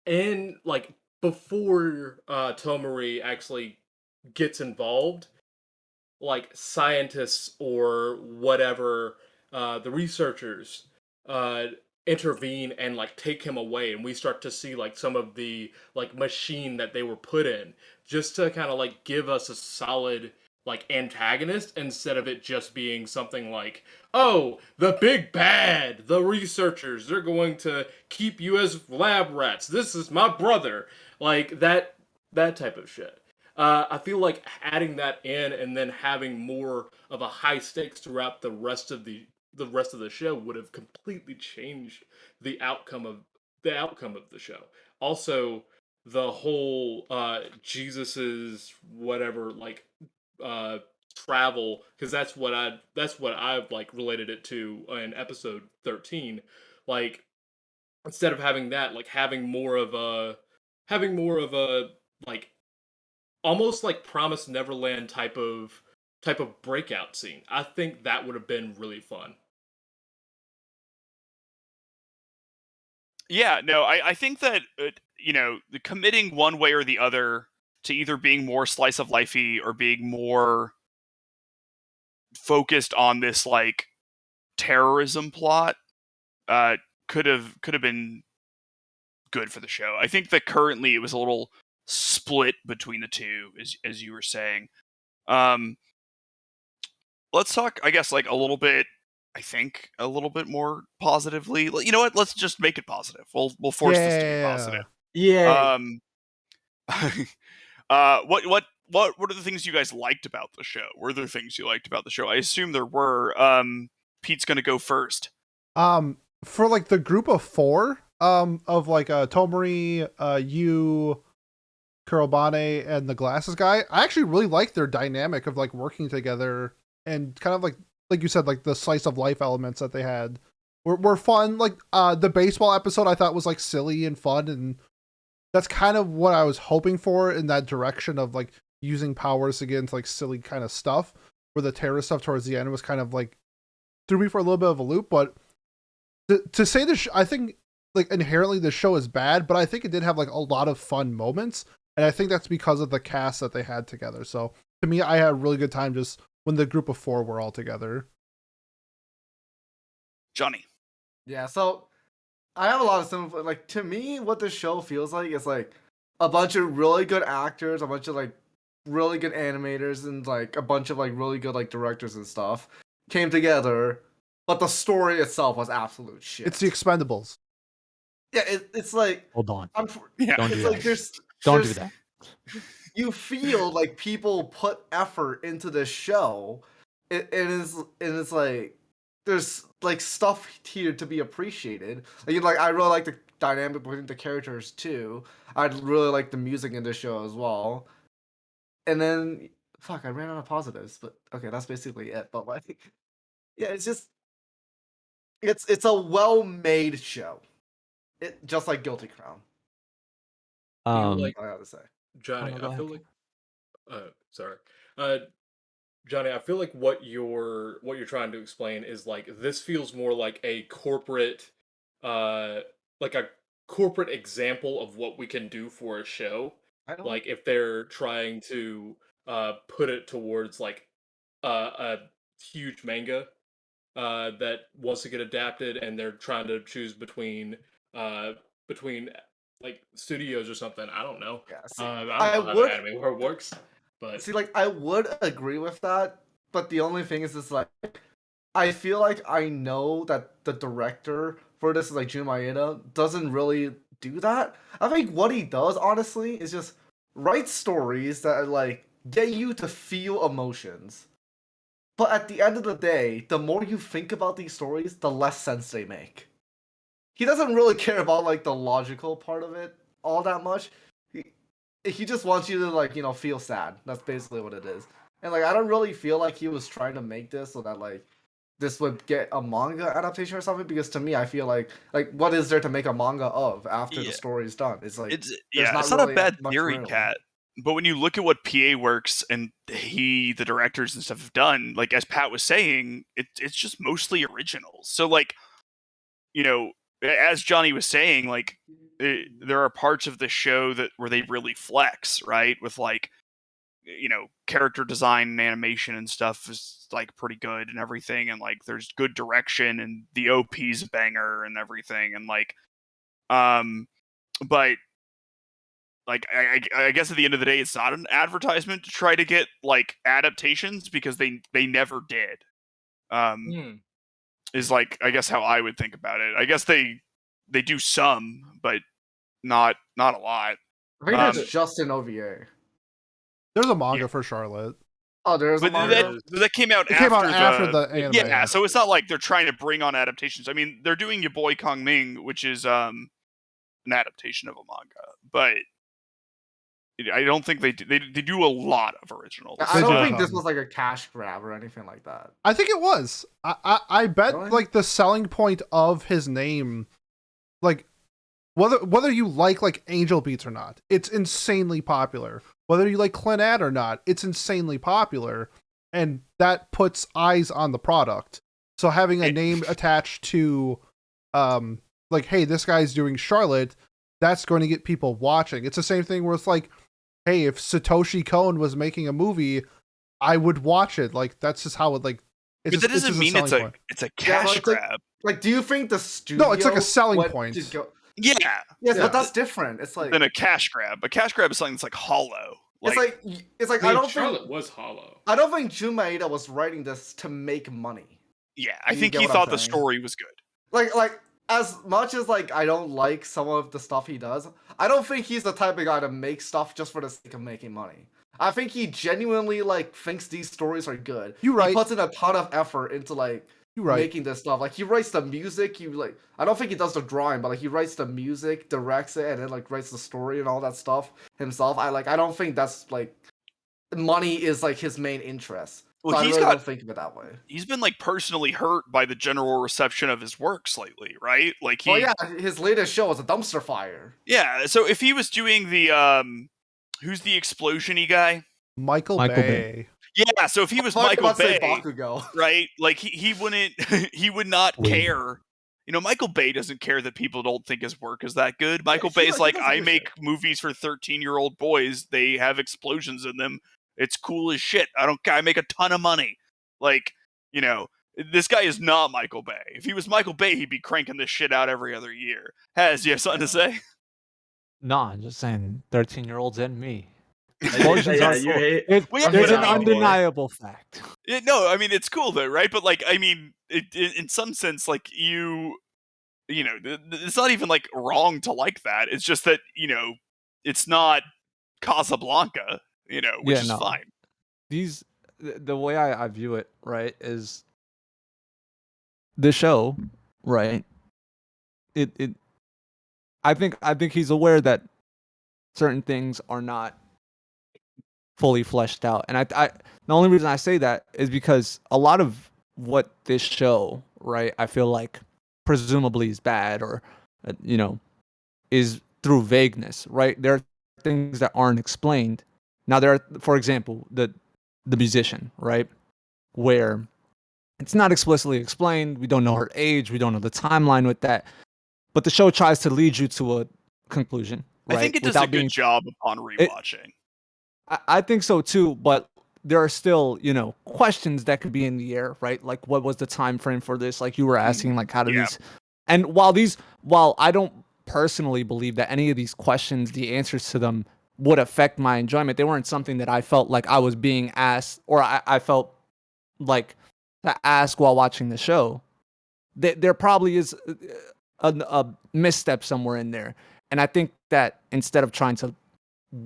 Speaker 5: in like before Tomari actually gets involved, like scientists or whatever, the researchers uh, intervene and like take him away, and we start to see like some of the like machine that they were put in, just to kind of like give us a solid like antagonist instead of it just being something like, oh, the big bad, the researchers, they're going to keep you as lab rats. This is my brother, like that type of shit. I feel like adding that in and then having more of a high stakes throughout the rest of the show would have completely changed the outcome of the show. Also, the whole Jesus's whatever like uh travel, because that's what I've like related it to in episode 13. Like instead of having that, like having more of a like almost like Promised Neverland type of breakout scene. I think that would have been really fun.
Speaker 6: Yeah, no, I think that the committing one way or the other to either being more slice of lifey or being more focused on this like terrorism plot uh could have been good for the show. I think that currently it was a little split between the two, as you were saying. Um, let's talk, I guess, like a little bit. I think a little bit more positively. You know what? Let's just make it positive. We'll force this to be
Speaker 1: Yeah.
Speaker 6: positive.
Speaker 7: Yeah.
Speaker 6: What are the things you guys liked about the show? Were there things you liked about the show? I assume there were. Pete's gonna go first.
Speaker 1: For like the group of four, of like Tomori, you, Kurobane, and the glasses guy, I actually really like their dynamic of like working together and kind of like you said, like the slice of life elements that they had were fun. Like the baseball episode I thought was like silly and fun, and that's kind of what I was hoping for in that direction of like using powers to get into like silly kind of stuff, where the terrorist stuff towards the end was kind of like threw me for a little bit of a loop. But to say this, I think like inherently the show is bad, but I think it did have like a lot of fun moments, and I think that's because of the cast that they had together. So to me, I had a really good time just when the group of four were all together.
Speaker 6: Johnny.
Speaker 4: Yeah, so I have a lot of simple, like, to me, what this show feels like is like a bunch of really good actors, a bunch of like really good animators, and like a bunch of like really good like directors and stuff came together, but the story itself was absolute shit.
Speaker 1: It's the Expendables.
Speaker 4: Yeah, it's like
Speaker 3: Hold on.
Speaker 6: Yeah.
Speaker 3: Don't
Speaker 4: it's
Speaker 3: do
Speaker 4: like
Speaker 3: that. Don't do
Speaker 4: there's
Speaker 3: that.
Speaker 4: you feel like people put effort into this show. It's like there's like stuff here to be appreciated. Like I really like the dynamic between the characters too. I really like the music in this show as well. And then fuck, I ran out of positives, but okay, that's basically it. But like, yeah, it's just it's a well-made show. It just like Guilty Crown.
Speaker 5: like
Speaker 4: I gotta say.
Speaker 5: Johnny,
Speaker 3: no, go
Speaker 5: I
Speaker 3: ahead,
Speaker 5: feel like sorry. Johnny, I feel like what you're trying to explain is like this feels more like a corporate like a corporate example of what we can do for a show.
Speaker 4: I don't.
Speaker 5: Like if they're trying to put it towards like a huge manga that wants to get adapted and they're trying to choose uh between like studios or something. I don't know.
Speaker 4: Yeah. See,
Speaker 5: I don't
Speaker 4: I
Speaker 5: know how the
Speaker 4: would
Speaker 5: anime world works, but
Speaker 4: see, like, I would agree with that, but the only thing is like, I feel like I know that the director for this is like Jun Maeda doesn't really do that. I think what he does, honestly, is just write stories that like get you to feel emotions. But at the end of the day, the more you think about these stories, the less sense they make. He doesn't really care about like the logical part of it all that much. He just wants you to like feel sad. That's basically what it is. And like I don't really feel like he was trying to make this so that like this would get a manga adaptation or something, because to me I feel like what is there to make a manga of after the
Speaker 6: Yeah.
Speaker 4: story is done? It's like
Speaker 6: It's
Speaker 4: there's
Speaker 6: it's not a
Speaker 4: really
Speaker 6: bad
Speaker 4: much
Speaker 6: theory,
Speaker 4: room.
Speaker 6: Cat. But when you look at what PA Works and the directors and stuff have done, like as Pat was saying, it's just mostly originals. So like, as Johnny was saying, like there are parts of the show where they really flex, right? With like, character design and animation and stuff is like pretty good and everything, and like there's good direction and the OP's a banger and everything, and like, but like I guess at the end of the day, it's not an advertisement to try to get like adaptations because they never did. Is like I guess how I would think about it. I guess they do some, but not a lot.
Speaker 4: I think that's just an OVA.
Speaker 1: There's a manga for Charlotte.
Speaker 4: Oh, there's a
Speaker 6: But
Speaker 4: manga.
Speaker 6: that came out
Speaker 1: It came
Speaker 6: after
Speaker 1: out after the anime.
Speaker 6: yeah, so it's not like they're trying to bring on adaptations. I mean, they're doing Your Boy Kong Ming, which is an adaptation of a manga, but I don't think they do. They do a lot of originals.
Speaker 4: I don't think
Speaker 1: do.
Speaker 4: this was like a cash grab or anything like that.
Speaker 1: I think it was. I bet
Speaker 4: Really?
Speaker 1: like the selling point of his name, like whether you like Angel Beats or not, it's insanely popular. Whether you like Clannad or not, it's insanely popular, and that puts eyes on the product. So having a name attached to, like, hey, this guy's doing Charlotte, that's going to get people watching. It's the same thing where it's like, hey, if Satoshi Kon was making a movie, I would watch it. Like that's just how it like.
Speaker 6: But that doesn't mean it's a cash grab.
Speaker 4: Like, do you think the studio?
Speaker 1: No, it's like a selling point.
Speaker 6: Yeah.
Speaker 4: Yes, but that's different. It's like
Speaker 6: than a cash grab. A cash grab is something that's like hollow.
Speaker 4: It's like
Speaker 5: I
Speaker 4: I don't
Speaker 5: Charlotte
Speaker 4: think
Speaker 5: was hollow.
Speaker 4: I don't think Jun Maeda was writing this to make money.
Speaker 6: Yeah, I
Speaker 4: You
Speaker 6: think
Speaker 4: get
Speaker 6: he
Speaker 4: what I'm
Speaker 6: thought the
Speaker 4: saying?
Speaker 6: story was good.
Speaker 4: Like as much as like I don't like some of the stuff he does, I don't think he's the type of guy to make stuff just for the sake of making money. I think he genuinely like thinks these stories are good.
Speaker 1: You're right.
Speaker 4: He puts in a ton of effort into like
Speaker 1: You're right.
Speaker 4: making this stuff. Like he writes the music. He like I don't think he does the drawing, but like he writes the music, directs it, and then like writes the story and all that stuff himself. I don't think that's like money is like his main interest.
Speaker 6: Well,
Speaker 4: So I
Speaker 6: he's
Speaker 4: really
Speaker 6: got-
Speaker 4: don't think of it that way.
Speaker 6: He's been like personally hurt by the general reception of his works lately, right? Like he
Speaker 4: Oh yeah, his latest show was a dumpster fire.
Speaker 6: Yeah, so if he was doing the who's the explosion-y guy?
Speaker 1: Michael
Speaker 3: Michael
Speaker 1: Bay.
Speaker 6: Yeah, so if he was
Speaker 4: I was
Speaker 6: Michael
Speaker 4: about to say
Speaker 6: Bay,
Speaker 4: Bakugo.
Speaker 6: right? Like he wouldn't he would not
Speaker 3: Wait.
Speaker 6: care. You know, Michael Bay doesn't care that people don't think his work is that good. Michael
Speaker 4: he
Speaker 6: Bay's
Speaker 4: does-
Speaker 6: like,
Speaker 4: he doesn't
Speaker 6: I
Speaker 4: give a
Speaker 6: make movies for 13-year-old boys. They have explosions in them. It's cool as shit. I make a ton of money. Like, you know, this guy is not Michael Bay. If he was Michael Bay, he'd be cranking this shit out every other year. Hez, you have something to say?
Speaker 3: No, I'm just saying 13-year-olds and me.
Speaker 7: Yeah,
Speaker 3: Explosions are
Speaker 7: you
Speaker 3: cool.
Speaker 7: hate.
Speaker 6: Well, yeah,
Speaker 3: There's
Speaker 6: but
Speaker 3: an
Speaker 6: I mean,
Speaker 3: undeniable fact.
Speaker 6: no, I mean it's cool though, right? But like, I mean, in some sense, like you know, it's not even like wrong to like that. It's just that it's not Casablanca, which
Speaker 3: Yeah,
Speaker 6: is
Speaker 3: no.
Speaker 6: fine.
Speaker 3: The way I view it, right, is the show, right? It I think he's aware that certain things are not fully fleshed out. And I the only reason I say that is because a lot of what this show, right, I feel like presumably is bad or is through vagueness, right? There are things that aren't explained. Now there are, for example, the musician, right? Where it's not explicitly explained. We don't know her age. We don't know the timeline with that. But the show tries to lead you to a conclusion, right?
Speaker 6: I think it does a good job upon rewatching.
Speaker 3: I think so too, but there are still, questions that could be in the air, right? Like what was the time frame for this? Like you were asking, like how do
Speaker 6: Yeah.
Speaker 3: these and while I don't personally believe that any of these questions, the answers to them would affect my enjoyment, they weren't something that I felt like I was being asked or I felt like to ask while watching the show. There probably is a misstep somewhere in there. And I think that instead of trying to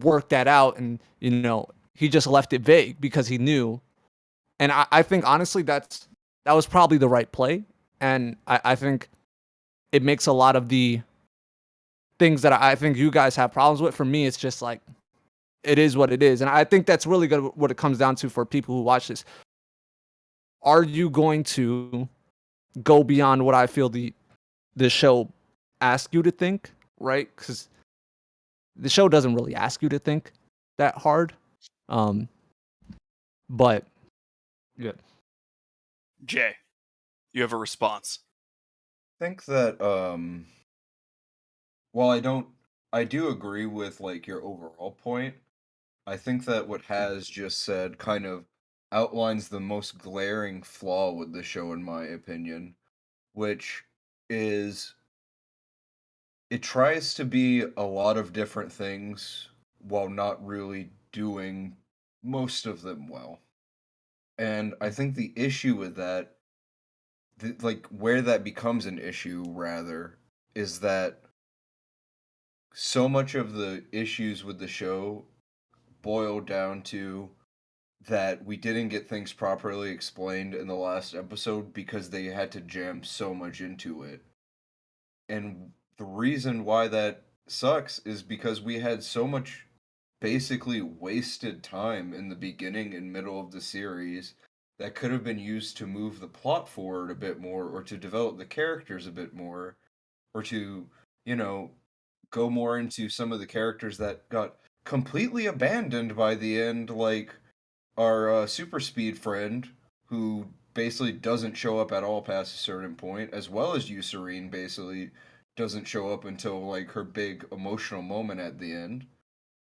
Speaker 3: work that out and he just left it vague because he knew. And I think honestly that was probably the right play. And I think it makes a lot of the things that I think you guys have problems with. For me, it's just like it is what it is. And I think that's really good what it comes down to for people who watch this. Are you going to go beyond what I feel the show asks you to think, right? Because the show doesn't really ask you to think that hard. But yeah.
Speaker 6: Jay, you have a response.
Speaker 2: I think that while I do agree with like your overall point. I think that what Has just said kind of outlines the most glaring flaw with the show, in my opinion, which is it tries to be a lot of different things while not really doing most of them well. And I think the issue with that, like where that becomes an issue, rather, is that so much of the issues with the show boil down to that we didn't get things properly explained in the last episode because they had to jam so much into it. And the reason why that sucks is because we had so much basically wasted time in the beginning and middle of the series that could have been used to move the plot forward a bit more or to develop the characters a bit more or to, go more into some of the characters that got completely abandoned by the end, like our super speed friend who basically doesn't show up at all past a certain point, as well as Eucerine basically doesn't show up until like her big emotional moment at the end.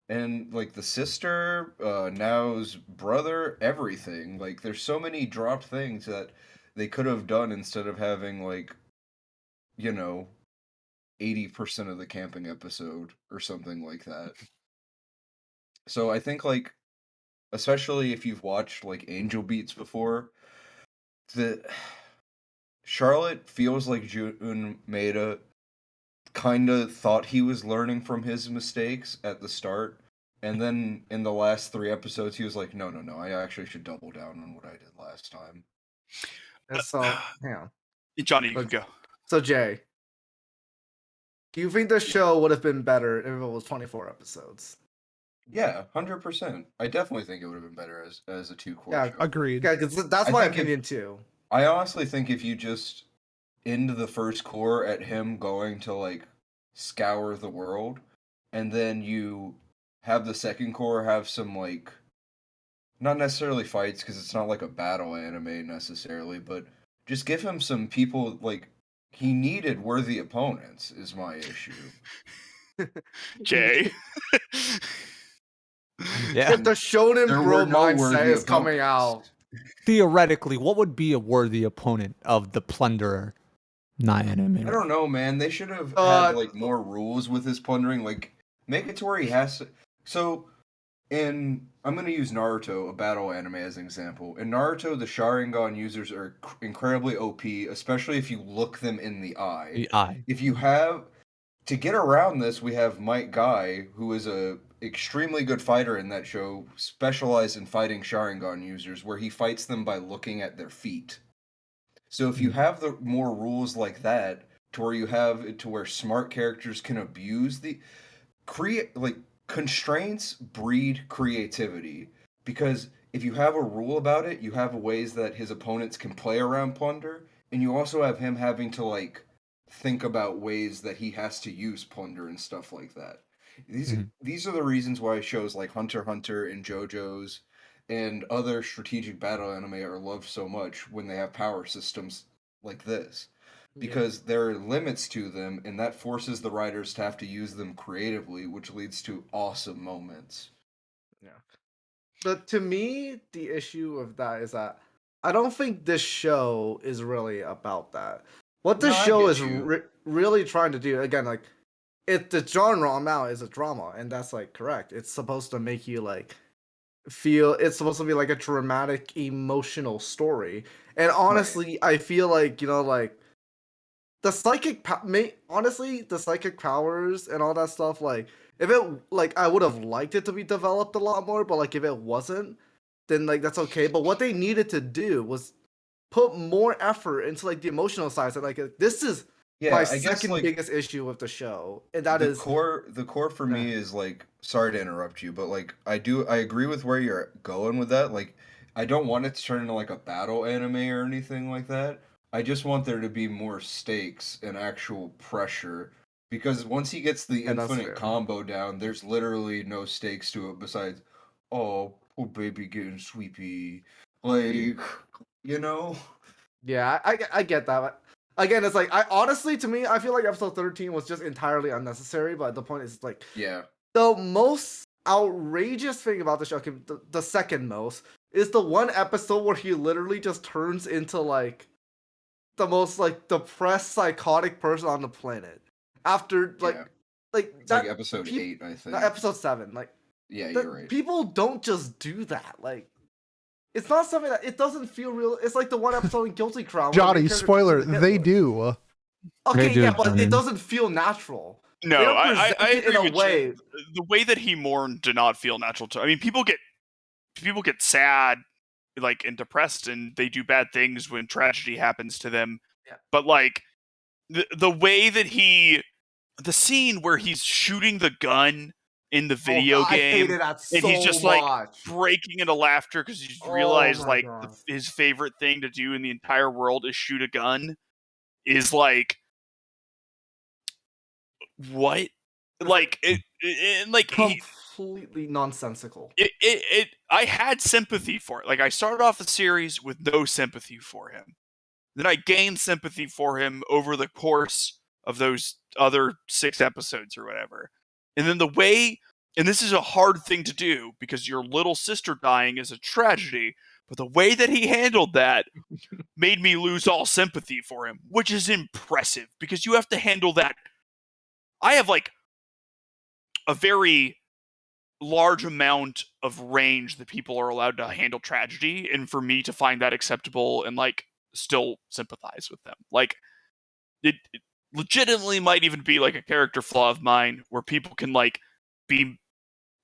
Speaker 2: And like the sister, Now's brother, everything. Like there's so many dropped things that they could have done instead of having like, 80% of the camping episode or something like that. So I think like especially if you've watched like Angel Beats before, the Charlotte feels like Jun Maeda kind of thought he was learning from his mistakes at the start, and then in the last 3 episodes, he was like, "No, I actually should double down on what I did last time."
Speaker 4: And so, yeah.
Speaker 6: Johnny, you can
Speaker 4: Okay.
Speaker 6: go.
Speaker 4: So Jay, do you think the show would have been better if it was 24 episodes?
Speaker 2: Yeah, 100%. I definitely think it would have been better as a 2 core
Speaker 4: Yeah,
Speaker 2: show.
Speaker 1: Agreed.
Speaker 4: Yeah, because that's
Speaker 2: I
Speaker 4: my
Speaker 2: think if-
Speaker 4: opinion too.
Speaker 2: I honestly think if you just end the first core at him going to like scour the world, and then you have the second core have some like not necessarily fights because it's not like a battle anime necessarily, but just give him some people like he needed worthy opponents is my issue.
Speaker 6: Jay.
Speaker 3: Yeah.
Speaker 4: If the Shonen
Speaker 2: There
Speaker 4: Bro
Speaker 2: were no
Speaker 4: mindset
Speaker 2: worthy
Speaker 4: is coming out,
Speaker 2: opponents.
Speaker 3: Theoretically, what would be a worthy opponent of the Plunderer? Not anime.
Speaker 2: I don't know, man. They should have had like more rules with his plundering. Like, make it to where he has to. So, I'm gonna use Naruto, a battle anime, as an example. In Naruto, the Sharingan users are incredibly OP, especially if you look them in the eye.
Speaker 3: The eye.
Speaker 2: If you have to get around this, we have Mike Guy, who is a extremely good fighter in that show, specialized in fighting Sharingan users, where he fights them by looking at their feet. So if you have the more rules like that, to where you have it to where smart characters can abuse the constraints breed creativity, because if you have a rule about it, you have ways that his opponents can play around plunder, and you also have him having to like think about ways that he has to use plunder and stuff like that. These are the reasons why shows like Hunter x Hunter and JoJo's and other strategic battle anime are loved so much when they have power systems like this, because there are limits to them, and that forces the writers to have to use them creatively, which leads to awesome moments.
Speaker 4: Yeah. But to me, the issue of that is that I don't think this show is really about that. What this
Speaker 2: No, I
Speaker 4: show
Speaker 2: get
Speaker 4: is
Speaker 2: you.
Speaker 4: really trying to do, again, like, the genre now is a drama, and that's like correct. It's supposed to make you like feel. It's supposed to be like a dramatic, emotional story. And honestly, I feel like like the honestly, the psychic powers and all that stuff, like if it like I would have liked it to be developed a lot more, but like if it wasn't, then like that's okay. But what they needed to do was put more effort into like the emotional side. So like this is
Speaker 2: Yeah,
Speaker 4: my
Speaker 2: I guess
Speaker 4: second
Speaker 2: like
Speaker 4: biggest issue with the show, and that
Speaker 2: the
Speaker 4: is
Speaker 2: core for me is like, sorry to interrupt you, but like I agree with where you're going with that. Like, I don't want it to turn into like a battle anime or anything like that. I just want there to be more stakes and actual pressure, because once he gets the
Speaker 4: and that's
Speaker 2: infinite
Speaker 4: fair.
Speaker 2: combo down, there's literally no stakes to it besides, oh, poor baby getting sweepy. Like, you know?
Speaker 4: Yeah, I get that. But again, it's like I honestly, to me, I feel like episode 13 was just entirely unnecessary. But the point is, like,
Speaker 2: Yeah.
Speaker 4: the most outrageous thing about the show, okay, the second most, is the one episode where he literally just turns into like the most like depressed, psychotic person on the planet. After like
Speaker 2: Yeah.
Speaker 4: like
Speaker 2: It's
Speaker 4: that
Speaker 2: like episode 8, I think.
Speaker 4: episode 7, like
Speaker 2: Yeah,
Speaker 4: that
Speaker 2: you're right.
Speaker 4: people don't just do that. Like it's not something that it doesn't feel real. It's like the one episode in Guilty Crown. where the main
Speaker 1: Johnny,
Speaker 4: character
Speaker 1: spoiler,
Speaker 4: turns into
Speaker 1: they
Speaker 4: Hitler.
Speaker 1: do.
Speaker 4: Okay,
Speaker 3: They do,
Speaker 4: yeah, but
Speaker 3: Johnny.
Speaker 4: it doesn't feel natural. They
Speaker 6: No,
Speaker 4: don't
Speaker 6: I
Speaker 4: present it
Speaker 6: agree
Speaker 4: in a
Speaker 6: with
Speaker 4: way.
Speaker 6: Jay. The way that he mourned did not feel natural to. I mean, people get sad, like, and depressed, and they do bad things when tragedy happens to them.
Speaker 4: Yeah.
Speaker 6: But like the way that the scene where he's shooting the gun in the video
Speaker 4: Oh, God, I
Speaker 6: game,
Speaker 4: hated that
Speaker 6: and
Speaker 4: so
Speaker 6: he's just like
Speaker 4: much.
Speaker 6: breaking into laughter because he's
Speaker 4: Oh
Speaker 6: realized
Speaker 4: my
Speaker 6: like
Speaker 4: God.
Speaker 6: his favorite thing to do in the entire world is shoot a gun, is like, what? Like like
Speaker 4: Completely nonsensical.
Speaker 6: I had sympathy for it. Like, I started off the series with no sympathy for him. Then I gained sympathy for him over the course of those other 6 episodes or whatever. And then and this is a hard thing to do because your little sister dying is a tragedy, but the way that he handled that made me lose all sympathy for him, which is impressive because you have to handle that. I have like a very large amount of range that people are allowed to handle tragedy, and for me to find that acceptable and like still sympathize with them. Like it legitimately might even be like a character flaw of mine where people can like be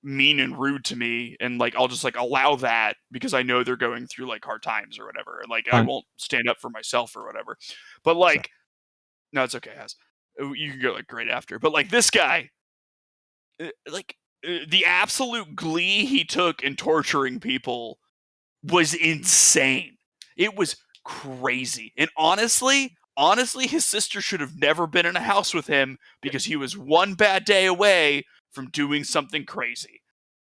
Speaker 6: mean and rude to me, and like I'll just like allow that because I know they're going through like hard times or whatever, and like I
Speaker 3: Fine.
Speaker 6: won't stand up for myself or whatever. But like, no, it's okay, Has. You can go like great after. But like this guy, like the absolute glee he took in torturing people was insane. It was crazy. And honestly, his sister should have never been in a house with him because he was one bad day away from doing something crazy.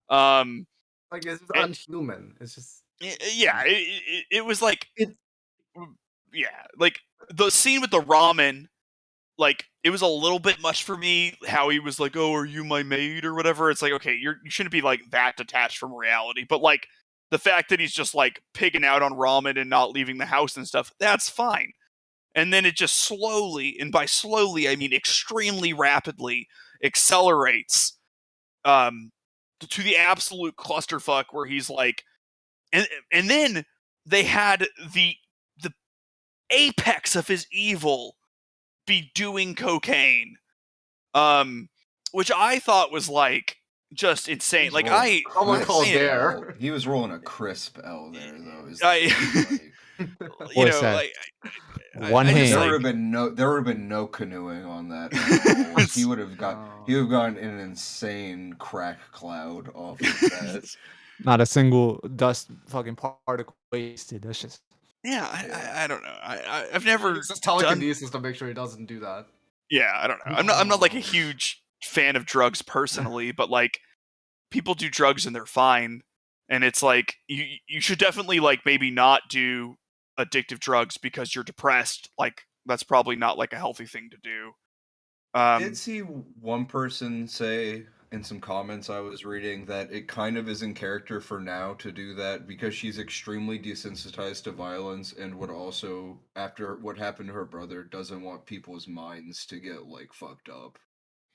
Speaker 4: Like it's just unhuman. It's just
Speaker 6: Yeah, it was like
Speaker 4: It-
Speaker 6: yeah, like the scene with the ramen, like it was a little bit much for me how he was like, "Oh, are you my maid?" or whatever. It's like, okay, you shouldn't be like that detached from reality, but like the fact that he's just like pigging out on ramen and not leaving the house and stuff, that's fine. And then it just slowly, and by slowly I mean extremely rapidly, accelerates to the absolute clusterfuck where he's like, and then they had the apex of his evil be doing cocaine, which I thought was like just insane. Like
Speaker 4: someone called
Speaker 2: Crisp
Speaker 4: there.
Speaker 2: L. He was rolling a crisp L there, though.
Speaker 6: you
Speaker 3: Boy
Speaker 6: know,
Speaker 3: said.
Speaker 6: like
Speaker 3: One
Speaker 6: I just,
Speaker 3: hand.
Speaker 2: There
Speaker 6: like,
Speaker 2: would have been no canoeing on that at all. Like, he would have gotten an insane crack cloud off of that.
Speaker 3: Not a single dust fucking particle wasted. That's just
Speaker 6: yeah, I don't know. I've never
Speaker 4: It's just
Speaker 6: done.
Speaker 4: telekinesis to make sure he doesn't do that.
Speaker 6: Yeah, I don't know. I'm not like a huge fan of drugs personally, but like people do drugs and they're fine, and it's like you should definitely like maybe not do addictive drugs because you're depressed. Like that's probably not like a healthy thing to do.
Speaker 2: Did see one person say in some comments I was reading that it kind of is in character for now to do that because she's extremely desensitized to violence and would also, after what happened to her brother, doesn't want people's minds to get like fucked up.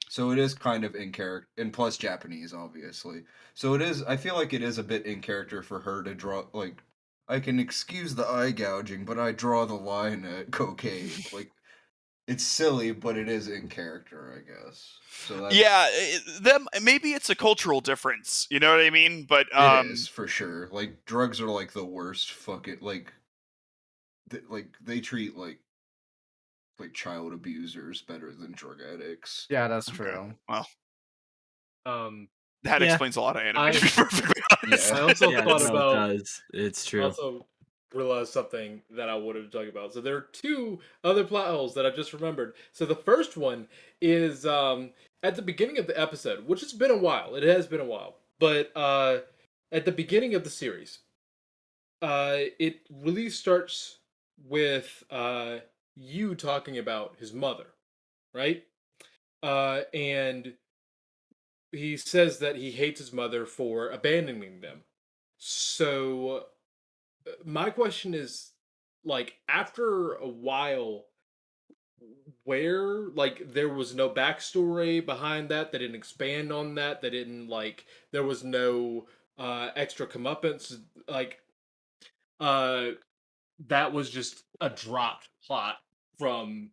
Speaker 2: So it is kind of in character, and plus Japanese, obviously. So it is. I feel like it is a bit in character for her to draw. Like, I can excuse the eye gouging, but I draw the line at cocaine. Like, it's silly, but it is in character, I guess. So that's,
Speaker 6: Yeah, them maybe it's a cultural difference. You know what I mean? But
Speaker 2: it is for sure. Like, drugs are like the worst. Fucking like they treat like child abusers better than drug addicts.
Speaker 4: Yeah, that's true.
Speaker 6: well,
Speaker 5: Um,
Speaker 6: that
Speaker 7: Yeah.
Speaker 6: explains a lot of anime.
Speaker 5: I-
Speaker 6: To be perfectly honest.
Speaker 2: Yeah.
Speaker 5: I also
Speaker 7: Yeah,
Speaker 5: thought
Speaker 7: no,
Speaker 5: about.
Speaker 7: it does. It's true.
Speaker 5: Also realized something that I would have talked about. So there are two other plot holes that I just remembered. So the first one is at the beginning of the episode, which has been a while. It has been a while, but at the beginning of the series, it really starts with you talking about his mother, right? And he says that he hates his mother for abandoning them. So my question is, like, after a while, where, like, there was no backstory behind that, they didn't expand on that, they didn't, like, there was no extra comeuppance, like, uh that was just a dropped plot from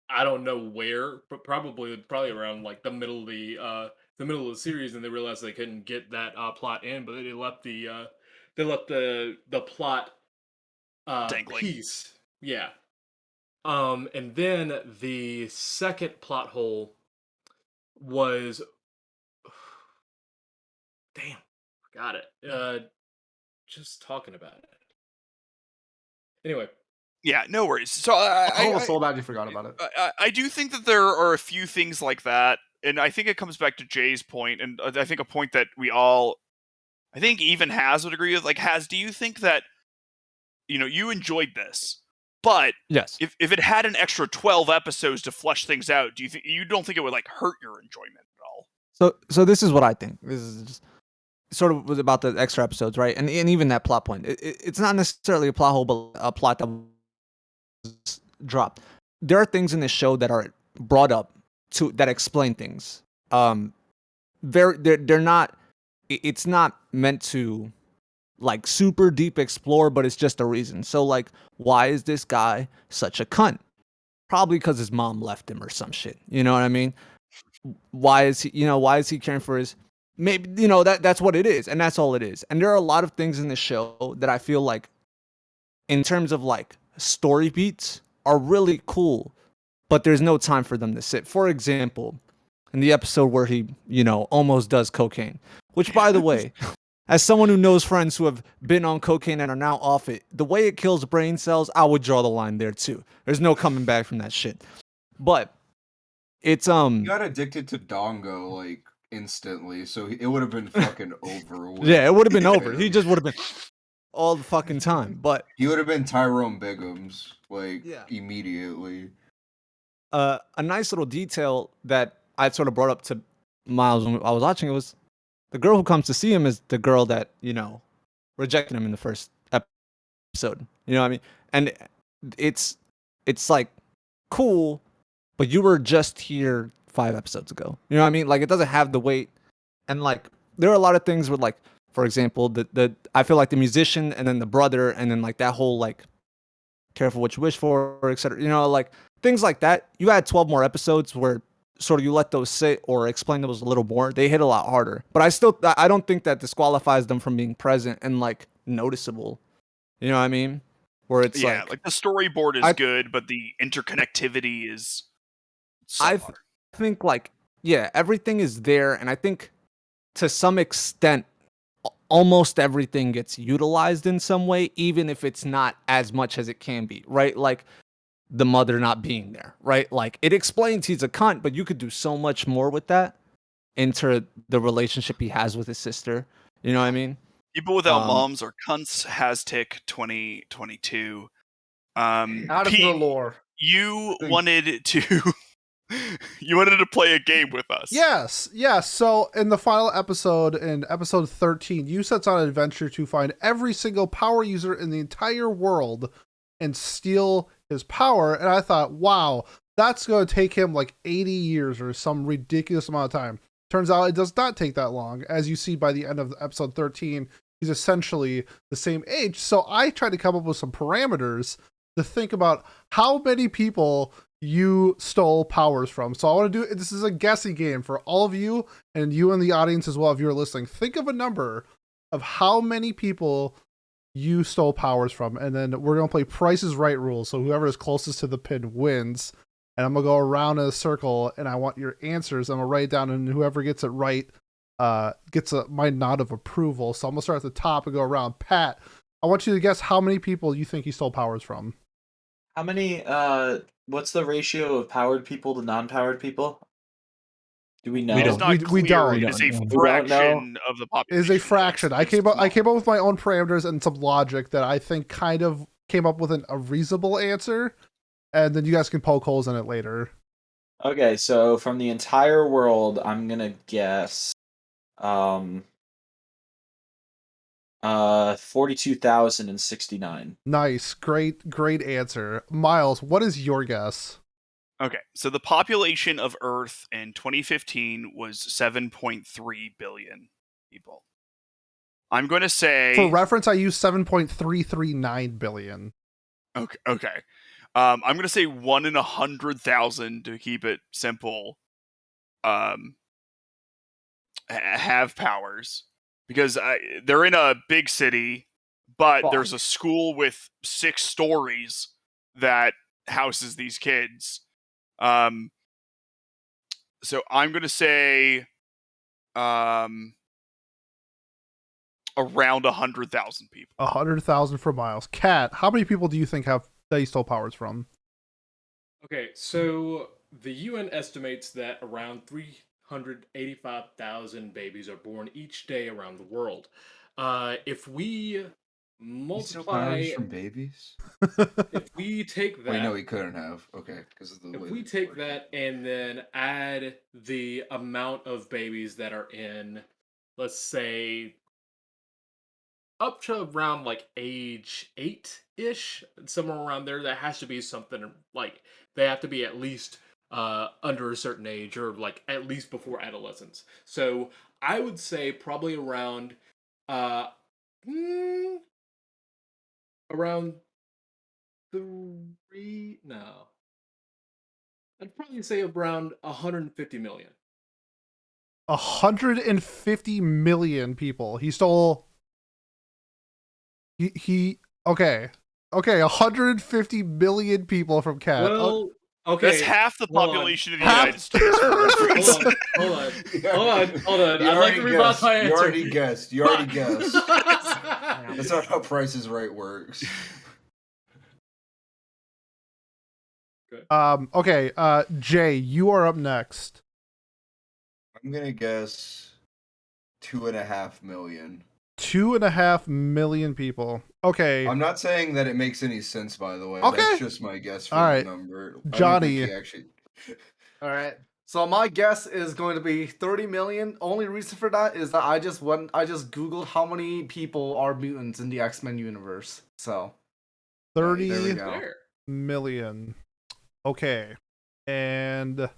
Speaker 5: I don't know where, but probably around like the middle of the series, and they realized they couldn't get that plot in, but they left the plot
Speaker 6: Dangling.
Speaker 5: piece. Yeah. And then the second plot hole was damn, forgot it. Just talking about it. Anyway,
Speaker 6: Yeah, no worries. So
Speaker 4: I was so bad you forgot about it.
Speaker 6: I do think that there are a few things like that, and I think it comes back to Jay's point, and I think a point that we all, I think even Has would agree with. Like, Has, do you think that you enjoyed this, but
Speaker 3: yes.
Speaker 6: if it had an extra 12 episodes to flesh things out, you don't think it would like hurt your enjoyment at all?
Speaker 3: So this is what I think. This is just sort of was about the extra episodes, right? And even that plot point. It's not necessarily a plot hole, but a plot that was dropped. There are things in this show that are brought up that explain things. They're not. It's not meant to like super deep explore, but it's just a reason. So like, why is this guy such a cunt? Probably because his mom left him or some shit. You know what I mean? Why is he caring for his, maybe, that's what it is, and that's all it is. And there are a lot of things in the show that I feel like, in terms of like story beats, are really cool, but there's no time for them to sit. For example, in the episode where he, almost does cocaine, which, by the way, as someone who knows friends who have been on cocaine and are now off it, the way it kills brain cells, I would draw the line there too. There's no coming back from that shit. But it's
Speaker 2: He got addicted to Dongo like instantly, so it would have been fucking over with.
Speaker 3: yeah, it would have been over.
Speaker 2: him.
Speaker 3: He just would have been all the fucking time. But
Speaker 2: He would have been Tyrone Biggums like
Speaker 3: Yeah.
Speaker 2: immediately.
Speaker 3: a nice little detail that I sort of brought up to Miles when I was watching it was the girl who comes to see him is the girl that, rejected him in the first episode. You know what I mean? And it's like cool, but you were just here 5 episodes ago. You know what I mean? Like, it doesn't have the weight. And like, there are a lot of things with, like, for example, the I feel like the musician and then the brother and then like that whole like careful what you wish for, etc. Like things like that. You had 12 more episodes where sort of you let those sit or explain those a little more. They hit a lot harder. But I don't think that disqualifies them from being present and like noticeable. You know what I mean? Where it's
Speaker 6: like the storyboard is good, but the interconnectivity is
Speaker 3: I
Speaker 6: subpar.
Speaker 3: think like, yeah, everything is there, and I think to some extent almost everything gets utilized in some way, even if it's not as much as it can be, right? Like the mother not being there, right? Like it explains he's a cunt, but you could do so much more with that into the relationship he has with his sister. You know what I mean?
Speaker 6: People without moms are cunts. Hastic 2022.
Speaker 4: Out of
Speaker 6: Pete,
Speaker 4: the lore.
Speaker 6: you wanted to play a game with us.
Speaker 1: Yes. So in the final episode, in episode 13, you sets on an adventure to find every single power user in the entire world and steal his power. And I thought, wow, that's going to take him like 80 years or some ridiculous amount of time. Turns out it does not take that long. As you see by the end of episode 13, he's essentially the same age. So I tried to come up with some parameters to think about how many people you stole powers from. So I want to do, this is a guessing game for all of you and you in the audience as well if you're listening. Think of a number of how many people you stole powers from, and then we're going to play Price is Right rules. So whoever is closest to the pin wins. And I'm going to go around in a circle and I want your answers. I'm going to write it down, and whoever gets it right gets my nod of approval. So I'm going to start at the top and go around. Pat, I want you to guess how many people you think you stole powers from.
Speaker 7: How many? What's the ratio of powered people to non-powered people? Do we know?
Speaker 6: It's not
Speaker 1: We
Speaker 6: clear.
Speaker 1: don't.
Speaker 6: It is a
Speaker 7: We don't
Speaker 6: fraction of the
Speaker 1: It
Speaker 6: population.
Speaker 1: is a fraction.
Speaker 6: Yes,
Speaker 1: I came up
Speaker 6: small.
Speaker 1: with my own parameters and some logic that I think kind of came up with a reasonable answer, and then you guys can poke holes in it later.
Speaker 7: Okay, so from the entire world, I'm gonna guess 42,069.
Speaker 1: Nice. Great answer. Miles, what is your guess?
Speaker 6: Okay, so the population of Earth in 2015 was 7.3 billion people. I'm going to say...
Speaker 1: For reference, I use 7.339 billion.
Speaker 6: Okay. I'm going to say 1 in 100,000 to keep it simple. Have powers. Because they're in a big city, but there's a school with 6 stories that houses these kids. So I'm going to say around 100,000 people.
Speaker 1: 100,000 for Miles. Kat, how many people do you think have that you stole powers from?
Speaker 5: Okay, so the UN estimates that around 385,000 babies are born each day around the world. If we multiply,
Speaker 2: from babies.
Speaker 5: if we take that,
Speaker 2: Wait, no, he couldn't have. Okay, because of the
Speaker 5: if
Speaker 2: way
Speaker 5: we
Speaker 2: that
Speaker 5: take
Speaker 2: works.
Speaker 5: that and then add the amount of babies that are in, let's say, up to around like age 8-ish, somewhere around there, that has to be something like they have to be at least under a certain age, or like at least before adolescence. So I would say probably around Around 3. No. I'd probably say around 150 million.
Speaker 1: 150 million people. He stole. He okay. Okay, 150 million people from Cat.
Speaker 5: Well, okay.
Speaker 6: That's half the
Speaker 5: hold on.
Speaker 6: population of the
Speaker 1: Half-
Speaker 6: United States. for reference.
Speaker 5: Hold on.
Speaker 2: You
Speaker 5: I'd like
Speaker 2: already
Speaker 5: to rebound
Speaker 2: guessed.
Speaker 5: my
Speaker 2: You
Speaker 5: answer.
Speaker 2: already guessed. You already guessed.
Speaker 5: Fuck.
Speaker 2: That's not how Price is Right works.
Speaker 1: Okay, Jay, you are up next.
Speaker 2: I'm gonna guess 2.5 million.
Speaker 1: 2.5 million people. Okay.
Speaker 2: I'm not saying that it makes any sense, by the way.
Speaker 1: Okay.
Speaker 2: That's just my guess for
Speaker 1: All
Speaker 2: the
Speaker 1: right.
Speaker 2: number. I don't think
Speaker 1: Johnny.
Speaker 2: he actually.
Speaker 4: All right. So my guess is going to be 30 million. Only reason for that is that I just googled how many people are mutants in the X-Men universe. So
Speaker 1: 30
Speaker 4: there we go.
Speaker 5: There.
Speaker 1: million. Okay. And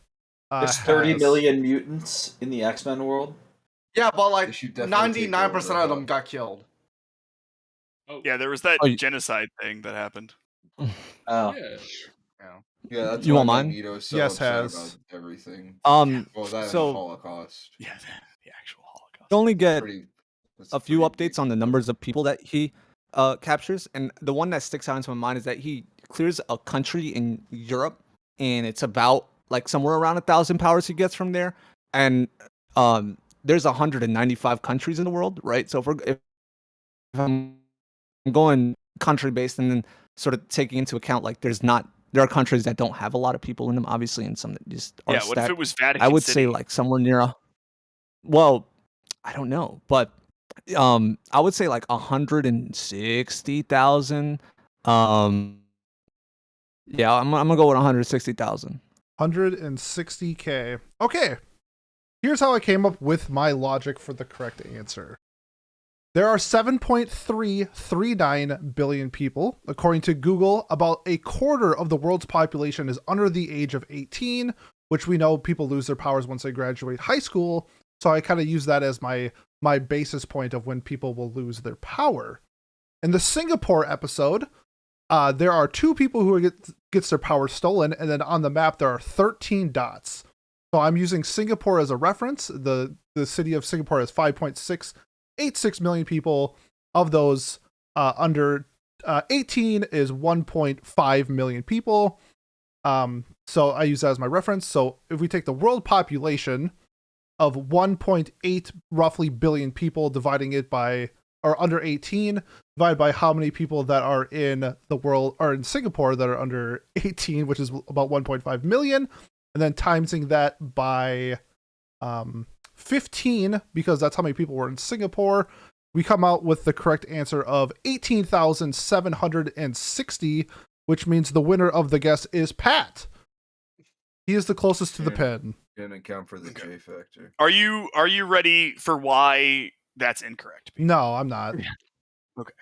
Speaker 7: There's 30
Speaker 1: has-
Speaker 7: million mutants in the X-Men world.
Speaker 4: Yeah, but
Speaker 2: They
Speaker 4: like
Speaker 2: should definitely take
Speaker 4: 99%
Speaker 2: over
Speaker 4: of
Speaker 2: the
Speaker 4: them
Speaker 2: hub.
Speaker 4: got killed.
Speaker 5: Oh,
Speaker 6: Yeah, there was that
Speaker 3: Oh, you-
Speaker 6: genocide thing that happened.
Speaker 7: Oh,
Speaker 5: yeah.
Speaker 2: Yeah, that's
Speaker 3: You
Speaker 2: why
Speaker 3: want mine?
Speaker 2: Magneto's so
Speaker 1: Yes,
Speaker 2: upset
Speaker 1: has.
Speaker 2: about everything. Well, that and the
Speaker 3: So
Speaker 2: Holocaust.
Speaker 6: Yeah, the actual Holocaust.
Speaker 3: you only get
Speaker 2: That's
Speaker 3: a few
Speaker 2: pretty
Speaker 3: updates on the numbers of people that he captures, and the one that sticks out into my mind is that he clears a country in Europe, and it's about like somewhere around 1,000 powers he gets from there, and there's 195 countries in the world, right? So if I'm going country based and then sort of taking into account like there are countries that don't have a lot of people in them, obviously, and some that just are
Speaker 6: Yeah, what if
Speaker 3: stacked.
Speaker 6: it was Vatican
Speaker 3: I would
Speaker 6: City?
Speaker 3: say like somewhere near well, I don't know, but I would say like 160,000. Yeah, I'm gonna go with 160,000.
Speaker 1: 160K. Okay. Here's how I came up with my logic for the correct answer. There are 7.339 billion people. According to Google, about a quarter of the world's population is under the age of 18, which we know people lose their powers once they graduate high school. So I kind of use that as my basis point of when people will lose their power. In the Singapore episode, there are 2 people who gets their power stolen, and then on the map there are 13 dots. So I'm using Singapore as a reference. The city of Singapore has 5.686 million people. Of those, under 18 is 1.5 million people. So I use that as my reference. So if we take the world population of 1.8 roughly billion people, dividing it by, or under 18, divided by how many people that are in the world, or in Singapore that are under 18, which is about 1.5 million, and then timesing that by 15, because that's how many people were in Singapore, we come out with the correct answer of 18,760, which means the winner of the guess is Pat. He is the closest to the pin.
Speaker 2: Didn't account for the J factor.
Speaker 6: Are you ready for why that's incorrect? Pete?
Speaker 1: No, I'm not.
Speaker 6: Okay.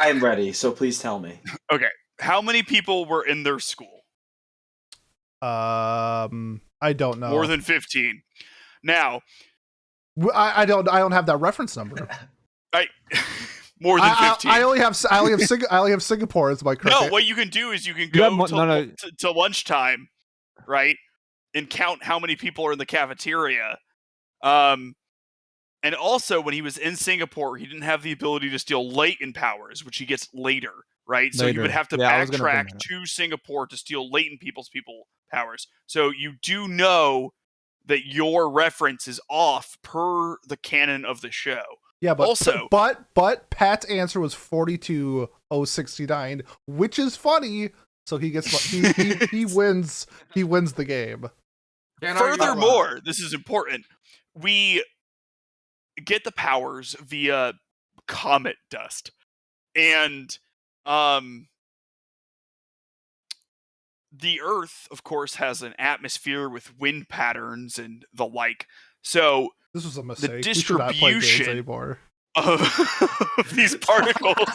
Speaker 7: I am ready, so please tell me.
Speaker 6: Okay. How many people were in their school?
Speaker 1: I don't know.
Speaker 6: More than 15. Now,
Speaker 1: I don't have that reference number.
Speaker 6: more than 15.
Speaker 1: I only have Singapore as my correct.
Speaker 6: No, what you can do is you can
Speaker 3: You have
Speaker 6: go
Speaker 3: mo-
Speaker 6: to lunchtime, right, and count how many people are in the cafeteria. And also, when he was in Singapore, he didn't have the ability to steal latent powers, which he gets later, right? So you would
Speaker 3: Later.
Speaker 6: have to
Speaker 3: Yeah, I was gonna bring
Speaker 6: backtrack
Speaker 3: that up.
Speaker 6: to Singapore to steal latent people powers. So you do know that your reference is off per the canon of the show.
Speaker 1: Yeah, but
Speaker 6: Also-
Speaker 1: but Pat's answer was 42,069, which is funny. So he gets he wins the game.
Speaker 4: Can't argue that.
Speaker 6: Furthermore, this is important. We get the powers via comet dust. And the Earth, of course, has an atmosphere with wind patterns and the like. So
Speaker 1: This was a mistake.
Speaker 6: the
Speaker 1: We should not play games
Speaker 6: distribution
Speaker 1: anymore.
Speaker 6: of these particles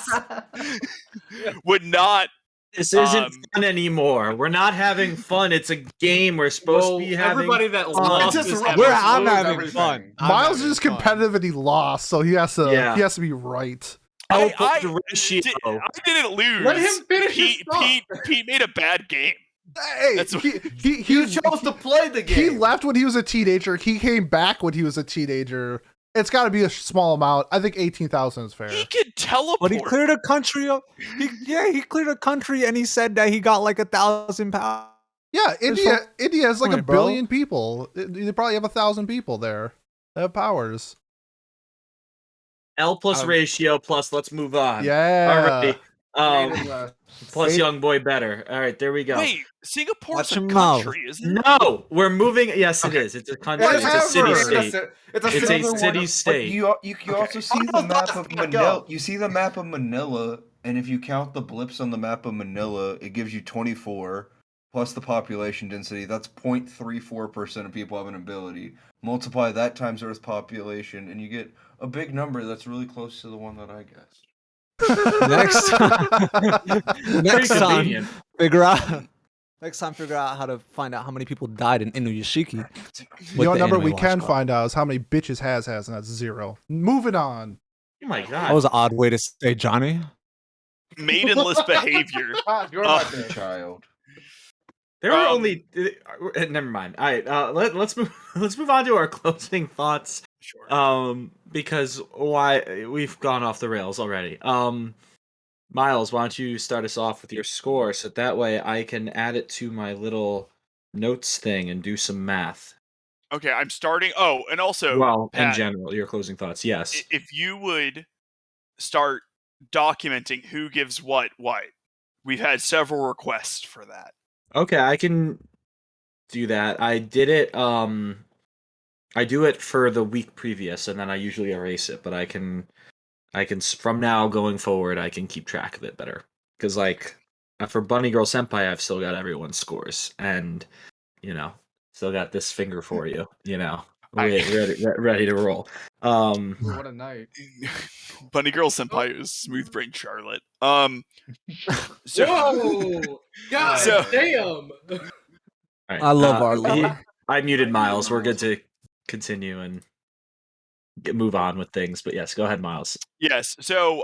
Speaker 6: would not
Speaker 7: This isn't
Speaker 6: Um,
Speaker 7: fun anymore. We're not having fun. It's a game. We're supposed to be having
Speaker 5: everybody that
Speaker 7: fun.
Speaker 5: lost
Speaker 4: Just
Speaker 5: this
Speaker 4: ruins
Speaker 3: Where
Speaker 5: episode.
Speaker 3: I'm having
Speaker 4: everything.
Speaker 3: fun. I'm
Speaker 1: Miles is
Speaker 3: having
Speaker 1: just
Speaker 3: fun.
Speaker 1: competitive and he lost, so he has to be right.
Speaker 7: Output ratio.
Speaker 6: I didn't lose.
Speaker 5: Let him finish his
Speaker 6: Pete,
Speaker 5: thought.
Speaker 6: Pete made a bad game.
Speaker 1: Hey,
Speaker 6: That's what-
Speaker 1: he
Speaker 4: You chose to play the game.
Speaker 1: He left when he was a teenager. He came back when he was a teenager. It's got to be a small amount. I think 18,000 is fair.
Speaker 6: He could teleport.
Speaker 3: But he cleared a country up. He cleared a country, and he said that he got like 1,000 pounds.
Speaker 1: Yeah, India has like
Speaker 3: Point,
Speaker 1: a
Speaker 3: bro.
Speaker 1: billion people. They probably have 1,000 people there that have powers.
Speaker 7: L plus ratio plus. Let's move on.
Speaker 1: Yeah.
Speaker 7: Alrighty. Plus
Speaker 1: Wait.
Speaker 7: young boy better. All right, there we go.
Speaker 6: Wait, Singapore's
Speaker 3: Watch
Speaker 6: a
Speaker 3: your mouth.
Speaker 6: country, isn't it?
Speaker 7: No, we're moving. Yes, it is. It's a country. It's a
Speaker 4: Whatever.
Speaker 7: city state.
Speaker 4: It's a
Speaker 7: It's a
Speaker 4: city
Speaker 7: city state.
Speaker 2: You can also see the map of
Speaker 4: Go.
Speaker 2: Manila. You see the map of Manila, and if you count the blips on the map of Manila, it gives you 24 plus the population density. That's 0.34% of people have an ability. Multiply that times Earth's population, and you get a big number that's really close to the one that I guessed.
Speaker 3: Next
Speaker 7: Pretty
Speaker 3: time,
Speaker 7: convenient.
Speaker 3: figure out. Next time, figure out how to find out how many people died in Inuyashiki.
Speaker 1: The only number we can find out is how many bitches has, and that's 0. Moving on.
Speaker 7: Oh my god.
Speaker 3: That was an odd way to say Johnny.
Speaker 6: Maidenless behavior.
Speaker 4: You're my
Speaker 6: Uh,
Speaker 4: bitch.
Speaker 2: Child.
Speaker 7: There are
Speaker 6: Um,
Speaker 7: only. Never mind. All right. Let's move. Let's move on to our closing thoughts.
Speaker 6: Sure.
Speaker 7: Because why we've gone off the rails already. Miles, why don't you start us off with your score, so that way I can add it to my little notes thing and do some math.
Speaker 6: Okay, I'm starting. Oh, and also,
Speaker 7: Well, in
Speaker 6: Pat,
Speaker 7: general, your closing thoughts. Yes.
Speaker 6: if you would start documenting who gives what, we've had several requests for that.
Speaker 7: Okay, I can do that. I did it. I do it for the week previous, and then I usually erase it. But I can from now going forward, I can keep track of it better. Because like for Bunny Girl Senpai, I've still got everyone's scores, and still got this finger for you. Ready to roll.
Speaker 4: What a night.
Speaker 6: Bunny Girl Senpai is smooth brain Charlotte. So,
Speaker 5: Whoa! God
Speaker 6: So-
Speaker 5: damn!
Speaker 7: all right,
Speaker 3: I love our Lord.
Speaker 7: I muted Miles. We're good to continue and move on with things. But yes, go ahead, Miles.
Speaker 6: yes. So,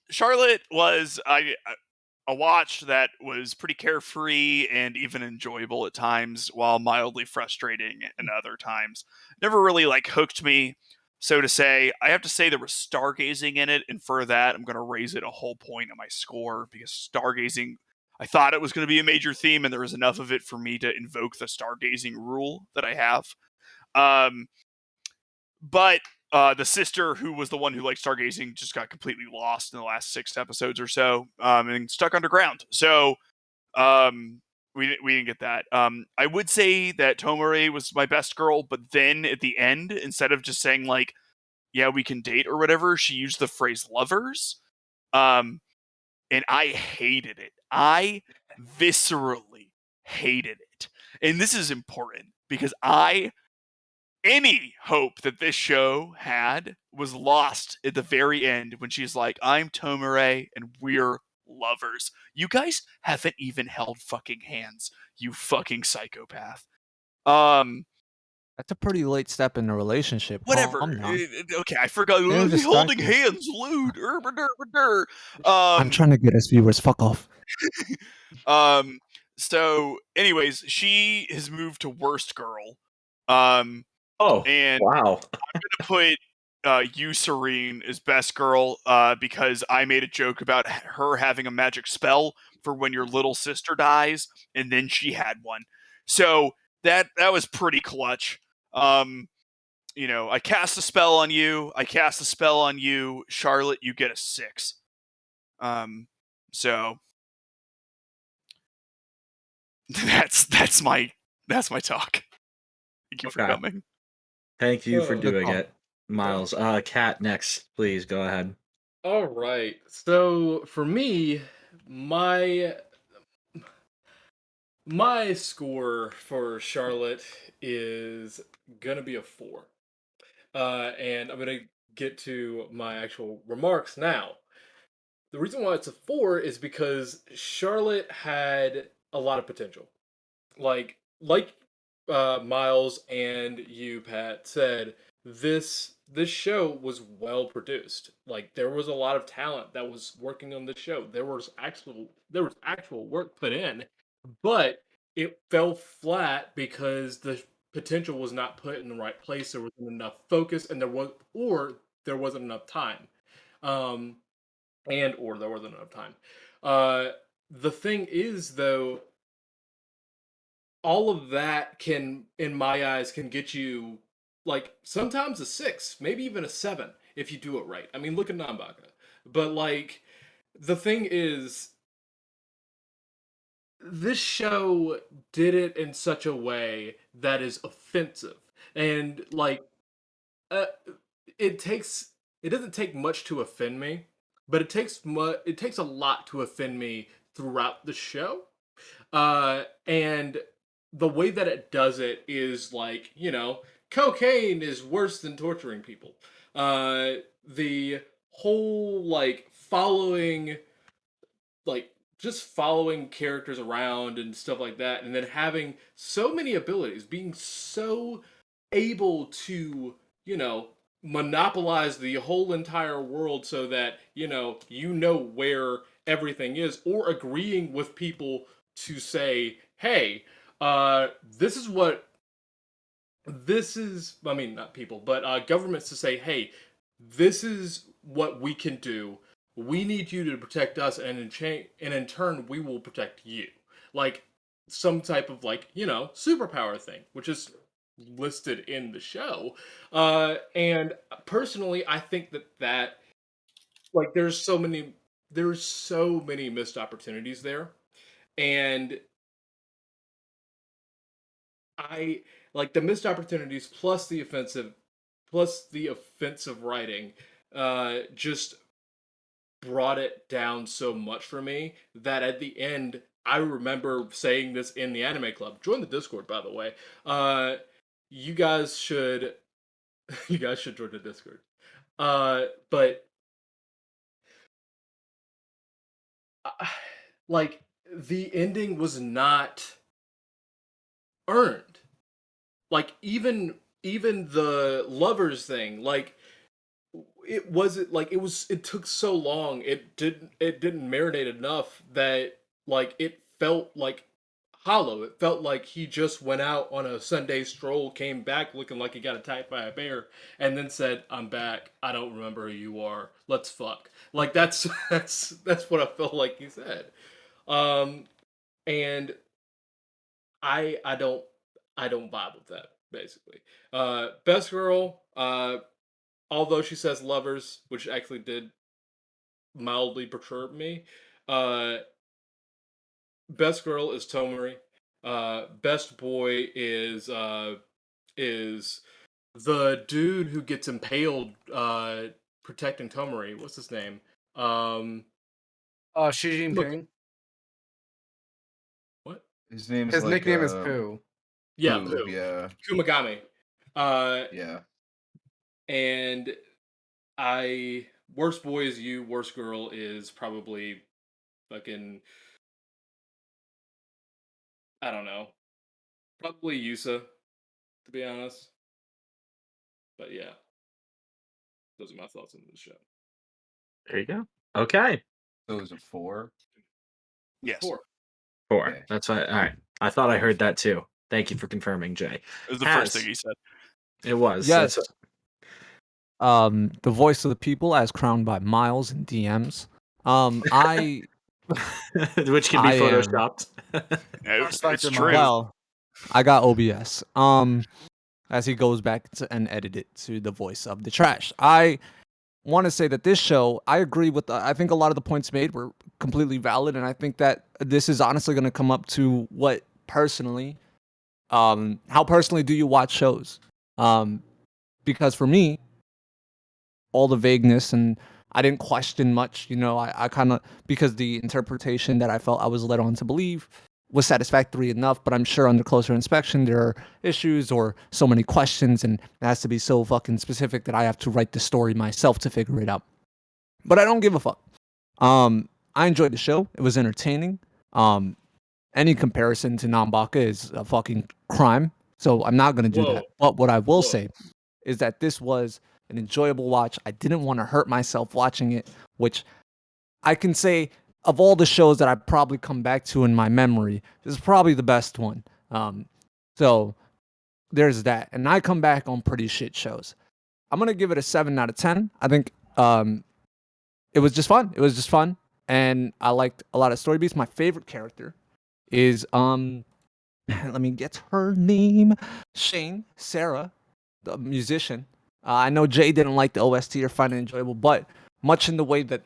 Speaker 6: Charlotte was a watch that was pretty carefree and even enjoyable at times, while mildly frustrating at other times. Never really like hooked me, so to say. I have to say there was stargazing in it, and for that, I'm going to raise it a whole point on my score, because stargazing, I thought it was going to be a major theme, and there was enough of it for me to invoke the stargazing rule that I have. But the sister, who was the one who liked stargazing, just got completely lost in the last 6 episodes or so, and stuck underground. So we didn't get that. I would say that Tomori was my best girl, but then at the end, instead of just saying like, "Yeah, we can date" or whatever, she used the phrase "lovers," and I hated it. I viscerally hated it, and this is important because any hope that this show had was lost at the very end when she's like, "I'm Tomare and we're lovers." You guys haven't even held fucking hands, you fucking psychopath.
Speaker 3: That's a pretty late step in the relationship.
Speaker 6: Whatever.
Speaker 3: Calm down.
Speaker 6: Okay, I forgot.
Speaker 3: They're
Speaker 6: Holding
Speaker 3: distracted.
Speaker 6: hands, lewd.
Speaker 3: I'm trying to get us viewers. Fuck off.
Speaker 6: So, anyways, she has moved to worst girl.
Speaker 7: Oh,
Speaker 6: And
Speaker 7: wow.
Speaker 6: I'm gonna put you, Serene, as best girl, because I made a joke about her having a magic spell for when your little sister dies, and then she had one. So that was pretty clutch. I cast a spell on you. Charlotte, you get a 6. So that's my talk. Thank you for
Speaker 7: Okay.
Speaker 6: coming.
Speaker 7: Thank you for
Speaker 5: Oh,
Speaker 7: doing
Speaker 3: call.
Speaker 7: it, Miles. Kat, next, please go ahead.
Speaker 5: All right. So for me, my score for Charlotte is gonna be a 4. And I'm gonna get to my actual remarks now. the reason why it's a 4 is because Charlotte had a lot of potential. Like Miles and you, Pat, said, this show was well produced. Like there was a lot of talent that was working on the show. There was actual work put in, but it fell flat because the potential was not put in the right place. There wasn't enough focus, and there wasn't enough time. Um, or there wasn't enough time. Uh, the thing is, though, all of that can, in my eyes, can get you like sometimes a 6, maybe even a 7 if you do it right. I mean, look at Nambaka. But like, the thing is, this show did it in such a way that is offensive, and like, uh, it takes it doesn't take much to offend me, but it takes a lot to offend me throughout the show. And the way that it does it is like, cocaine is worse than torturing people. The whole like just following characters around and stuff like that, and then having so many abilities, being so able to, you know, monopolize the whole entire world so that, where everything is, or agreeing with people to say, hey, this is what this is. I mean, not people, but governments to say, hey, this is what we can do. We need you to protect us, and in turn, we will protect you. Like some type of superpower thing, which is listed in the show. And personally, I think that like there's so many missed opportunities there, and I like the missed opportunities plus the offensive writing just brought it down so much for me that at the end I remember saying this in the anime club. Join the Discord, by the way. You guys should you guys should join the Discord. But uh, like the ending was not earned. Like even the lovers thing, like it took so long. It didn't marinate enough that like it felt like hollow. It felt like he just went out on a Sunday stroll, came back looking like he got attacked by a bear, and then said, "I'm back. I don't remember who you are. Let's fuck." Like that's that's what I felt like he said. Um and I don't vibe with that, basically. Best girl, although she says lovers, which actually did mildly perturb me. Uh, best girl is Tomori. Best boy is the dude who gets impaled protecting Tomori. What's his name? Um,
Speaker 4: Xi
Speaker 5: look,
Speaker 4: Jinping.
Speaker 5: what?
Speaker 2: His name's
Speaker 4: His
Speaker 2: like
Speaker 4: nickname is Pooh.
Speaker 5: Yeah,
Speaker 2: Pooh,
Speaker 5: Pooh.
Speaker 2: yeah.
Speaker 5: Kumagami. Uh,
Speaker 2: Yeah.
Speaker 5: and I worst boy is you. Worst girl is probably fucking, I don't know. Probably Yusa, to be honest. But yeah, those are my thoughts on the show.
Speaker 7: There you go. Okay.
Speaker 2: So it was a 4.
Speaker 6: Yes.
Speaker 5: 4.
Speaker 7: 4.
Speaker 2: Okay.
Speaker 7: That's right. All right. I thought I heard that too. Thank you for confirming, Jay.
Speaker 6: It was the first
Speaker 7: Has.
Speaker 6: thing he said.
Speaker 7: It was.
Speaker 3: Yes.
Speaker 7: That's-
Speaker 3: The voice of the people, as crowned by Miles and DMs. I
Speaker 7: which can be
Speaker 3: I am-
Speaker 7: photoshopped.
Speaker 4: Respect
Speaker 6: It's
Speaker 4: your
Speaker 6: true.
Speaker 3: well, I got OBS. As he goes back and edit it to the voice of the trash. I want to say that this show, I agree with. I think a lot of the points made were completely valid, and I think that this is honestly going to come up to what personally, how personally do you watch shows? Because for me, all the vagueness and I didn't question much, I kind of, because the interpretation that I felt I was led on to believe was satisfactory enough, but I'm sure under closer inspection there are issues or so many questions, and it has to be so fucking specific that I have to write the story myself to figure it out. But I don't give a fuck. I enjoyed the show. It was entertaining. Any comparison to Nambaka is a fucking crime. So I'm not gonna do
Speaker 5: Whoa.
Speaker 3: that. But what I will
Speaker 5: Whoa.
Speaker 3: say is that this was an enjoyable watch. I didn't want to hurt myself watching it, which I can say of all the shows that I probably come back to in my memory, this is probably the best one. So there's that. And I come back on pretty shit shows. I'm gonna give it a 7 out of 10. I think it was just fun. It was just fun. And I liked a lot of story beats. My favorite character is let me get her name. Sarah, the musician. I know Jay didn't like the OST or find it enjoyable, but much in the way that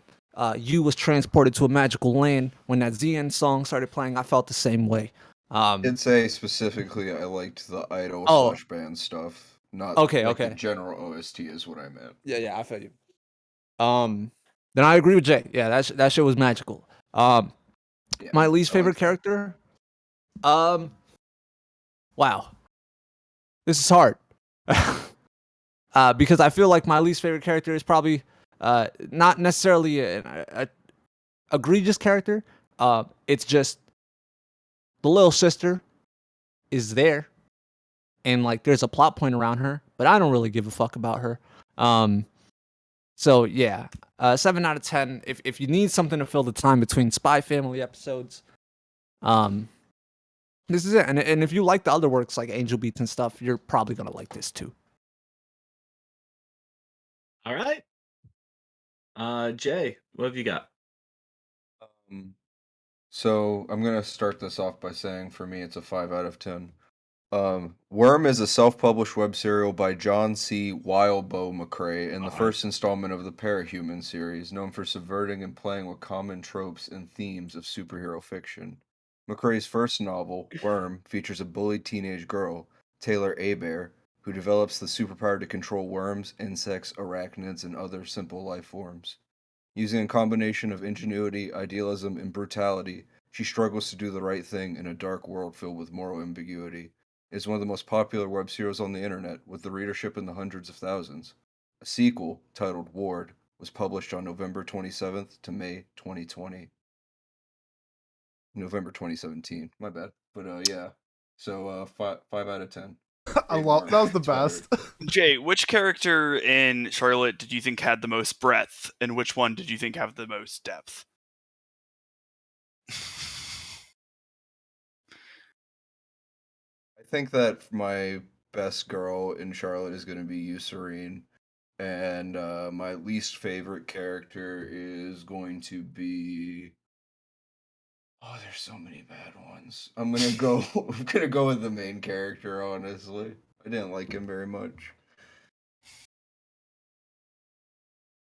Speaker 3: you was transported to a magical land when that ZN song started playing, I felt the same way.
Speaker 2: I'd say specifically I liked the idol
Speaker 3: Oh.
Speaker 2: / band stuff, not
Speaker 3: Okay,
Speaker 2: like the
Speaker 3: okay.
Speaker 2: general OST is what I meant.
Speaker 3: Yeah, I feel you. Then I agree with Jay. Yeah, that shit was magical.
Speaker 2: Yeah,
Speaker 3: My least
Speaker 2: I
Speaker 3: favorite
Speaker 2: liked that.
Speaker 3: character. Wow, this is hard. Because I feel like my least favorite character is probably not necessarily a egregious character. It's just the little sister is there, and like there's a plot point around her, but I don't really give a fuck about her. So yeah, 7 out of 10. If you need something to fill the time between Spy Family episodes, this is it. And if you like the other works like Angel Beats and stuff, you're probably gonna like this too.
Speaker 7: All right. Jay, what have you got?
Speaker 2: So I'm gonna start this off by saying for me it's a 5 out of 10. Worm is a self-published web serial by John C. Wildbow McCrae and the first installment of the Parahuman series, known for subverting and playing with common tropes and themes of superhero fiction. McCrae's first novel, Worm, features a bullied teenage girl, Taylor Abear, who develops the superpower to control worms, insects, arachnids, and other simple life forms. Using a combination of ingenuity, idealism, and brutality, she struggles to do the right thing in a dark world filled with moral ambiguity. It is one of the most popular web serials on the internet, with the readership in the hundreds of thousands. A sequel, titled Ward, was published on November 27th to May 2020. November 2017, my bad. But yeah, so 5 out of 10.
Speaker 1: I
Speaker 2: Great
Speaker 1: love
Speaker 2: work.
Speaker 1: that was the
Speaker 2: It's better.
Speaker 1: best.
Speaker 6: Jay, which character in Charlotte did you think had the most breadth, and which one did you think have the most depth?
Speaker 2: I think that my best girl in Charlotte is going to be Eucerine, and my least favorite character is going to be. Oh, there's so many bad ones. I'm gonna go. I'm gonna go with the main character. Honestly, I didn't like him very much.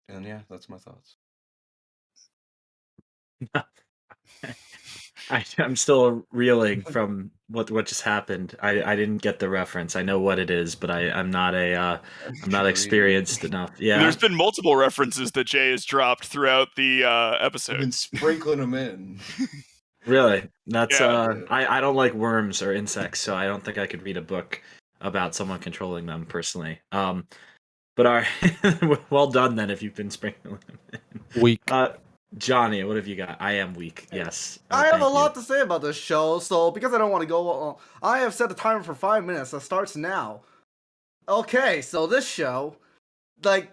Speaker 2: And yeah, that's my thoughts.
Speaker 7: I'm still reeling from what just happened. I didn't get the reference. I know what it is, but I'm not I'm not experienced enough. Yeah.
Speaker 6: There's been multiple references that Jay has dropped throughout the
Speaker 2: I've
Speaker 6: episode.
Speaker 2: been sprinkling them in.
Speaker 7: Really? That's
Speaker 6: Yeah.
Speaker 7: I don't like worms or insects, so I don't think I could read a book about someone controlling them personally. But all right. Well done then if you've been sprinkling them in.
Speaker 3: Weak.
Speaker 7: Johnny, what have you got? I am weak. Yes.
Speaker 4: I have a
Speaker 7: thank you.
Speaker 4: lot to say about this show, so because I don't want to go, I have set the timer for 5 minutes. That starts now. Okay, so this show, like,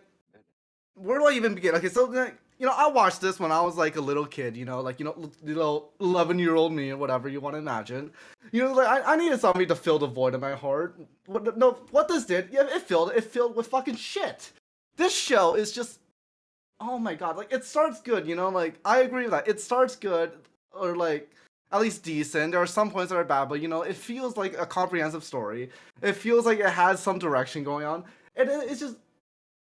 Speaker 4: where do I even begin? Okay, so like, I watched this when I was like a little kid. Little 11-year-old me or whatever you want to imagine. Like I needed something to fill the void in my heart. What this did? Yeah, it filled with fucking shit. This show is just. Oh my god, like it starts good, like I agree with that. It starts good, or like at least decent. There are some points that are bad, but it feels like a comprehensive story. It feels like it has some direction going on. And it's just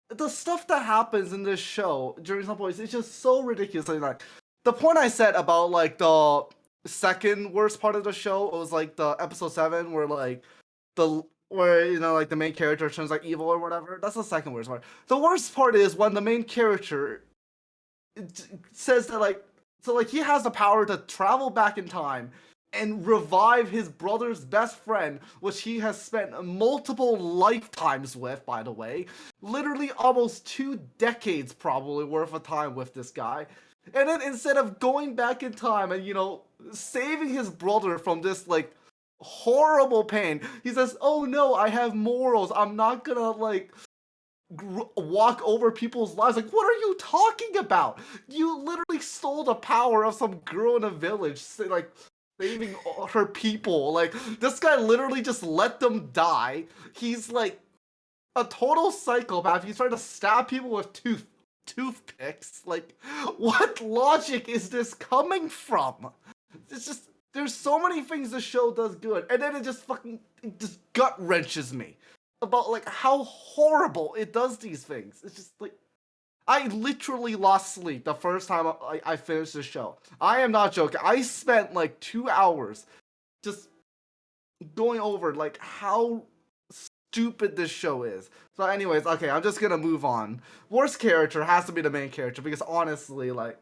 Speaker 4: the stuff that happens in this show during some points, it's just so ridiculous. Like the point I said about like the second worst part of the show, it was like the episode 7 where like like the main character turns like evil or whatever. That's the second worst part. The worst part is when the main character says that like he has the power to travel back in time and revive his brother's best friend, which he has spent multiple lifetimes with, by the way. Literally almost 2 decades probably worth of time with this guy. And then instead of going back in time and, saving his brother from this, like, horrible pain, he says, oh no, I have morals. I'm not gonna, like, walk over people's lives. Like, what are you talking about? You literally stole the power of some girl in a village, like, saving her people. Like, this guy literally just let them die. He's like a total psychopath. He's trying to stab people with toothpicks. Like, what logic is this coming from? It's just, there's so many things the show does good, and then it just gut wrenches me about like how horrible it does these things. It's just like, I literally lost sleep the first time I finished the show. I am not joking. I spent like 2 hours just going over like how stupid this show is. So anyways, okay, I'm just gonna move on. Worst character has to be the main character, because honestly, like,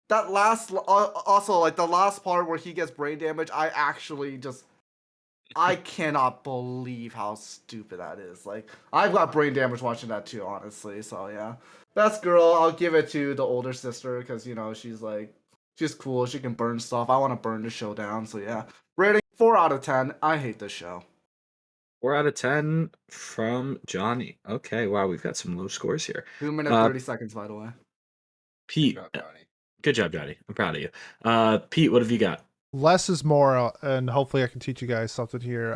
Speaker 4: that last, also like the last part where he gets brain damage, I cannot believe how stupid that is. Like, I've got brain damage watching that too, honestly. So yeah, best girl, I'll give it to the older sister, because she's cool. She can burn stuff. I want to burn the show down. So yeah, rating 4 out of 10. I hate this show.
Speaker 7: 4 out of 10 from Johnny. Okay, wow, we've got some low scores here.
Speaker 4: 2 minutes 30 seconds, by the way.
Speaker 7: Pete, good job, Johnny. I'm proud of you. Pete, what have you got?
Speaker 1: Less is more, and hopefully I can teach you guys something here.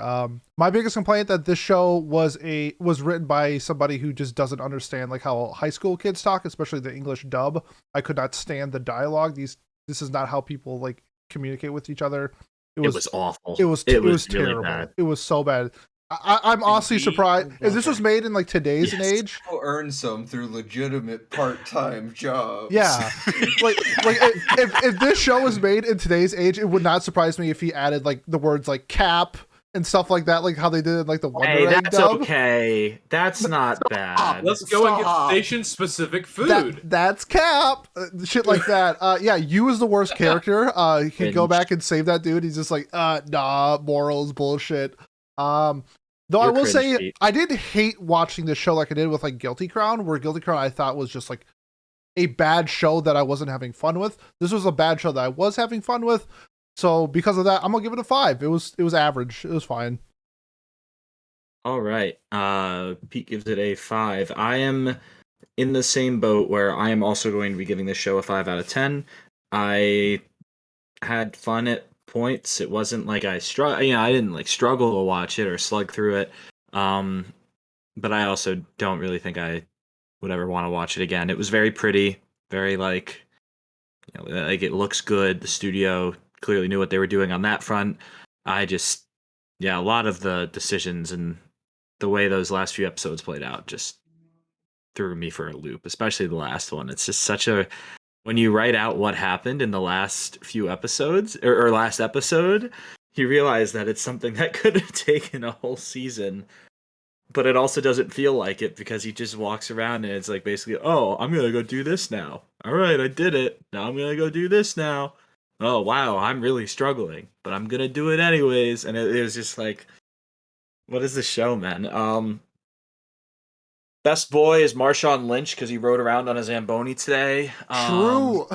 Speaker 1: My biggest complaint that this show was written by somebody who just doesn't understand like how high school kids talk, especially the English dub. I could not stand the dialogue. This is not how people like communicate with each other.
Speaker 7: It was awful.
Speaker 1: It was
Speaker 7: really
Speaker 1: terrible.
Speaker 7: bad.
Speaker 1: It was so bad. I'm honestly surprised. If this was made in like today's and age,
Speaker 2: People earn some through legitimate part-time jobs.
Speaker 1: yeah, like if this show was made in today's age, it would not surprise me if he added like the words like cap and stuff like that, like how they did like the Wonder Egg
Speaker 7: that's
Speaker 1: dub.
Speaker 7: okay. That's not bad.
Speaker 5: Let's go and get station-specific food.
Speaker 1: That's cap. Shit like that. Yeah, you is the worst character. You can go back and save that dude. He's just like, nah, morals, bullshit. Though I will say,
Speaker 7: Pete.
Speaker 1: I did hate watching this show like I did with like Guilty Crown, where Guilty Crown I thought was just like a bad show that I wasn't having fun with. This was a bad show that I was having fun with. So because of that, I'm gonna give it a 5. It was average. It was fine.
Speaker 7: All right. Pete gives it a 5. I am in the same boat where I am also going to be giving this show a 5 out of 10. I had fun at points. It wasn't like I didn't like struggle to watch it or slug through it. But I also don't really think I would ever want to watch it again. It was very pretty, very like it looks good. The studio clearly knew what they were doing on that front. A lot of the decisions and the way those last few episodes played out just threw me for a loop, especially the last one. It's just when you write out what happened in the last few episodes or last episode, you realize that it's something that could have taken a whole season, but it also doesn't feel like it because he just walks around and it's like basically, oh, I'm going to go do this now. All right, I did it. Now I'm going to go do this now. Oh, wow, I'm really struggling, but I'm going to do it anyways. And it was just like, what is this show, man? Best boy is Marshawn Lynch because he rode around on a Zamboni today.
Speaker 1: True.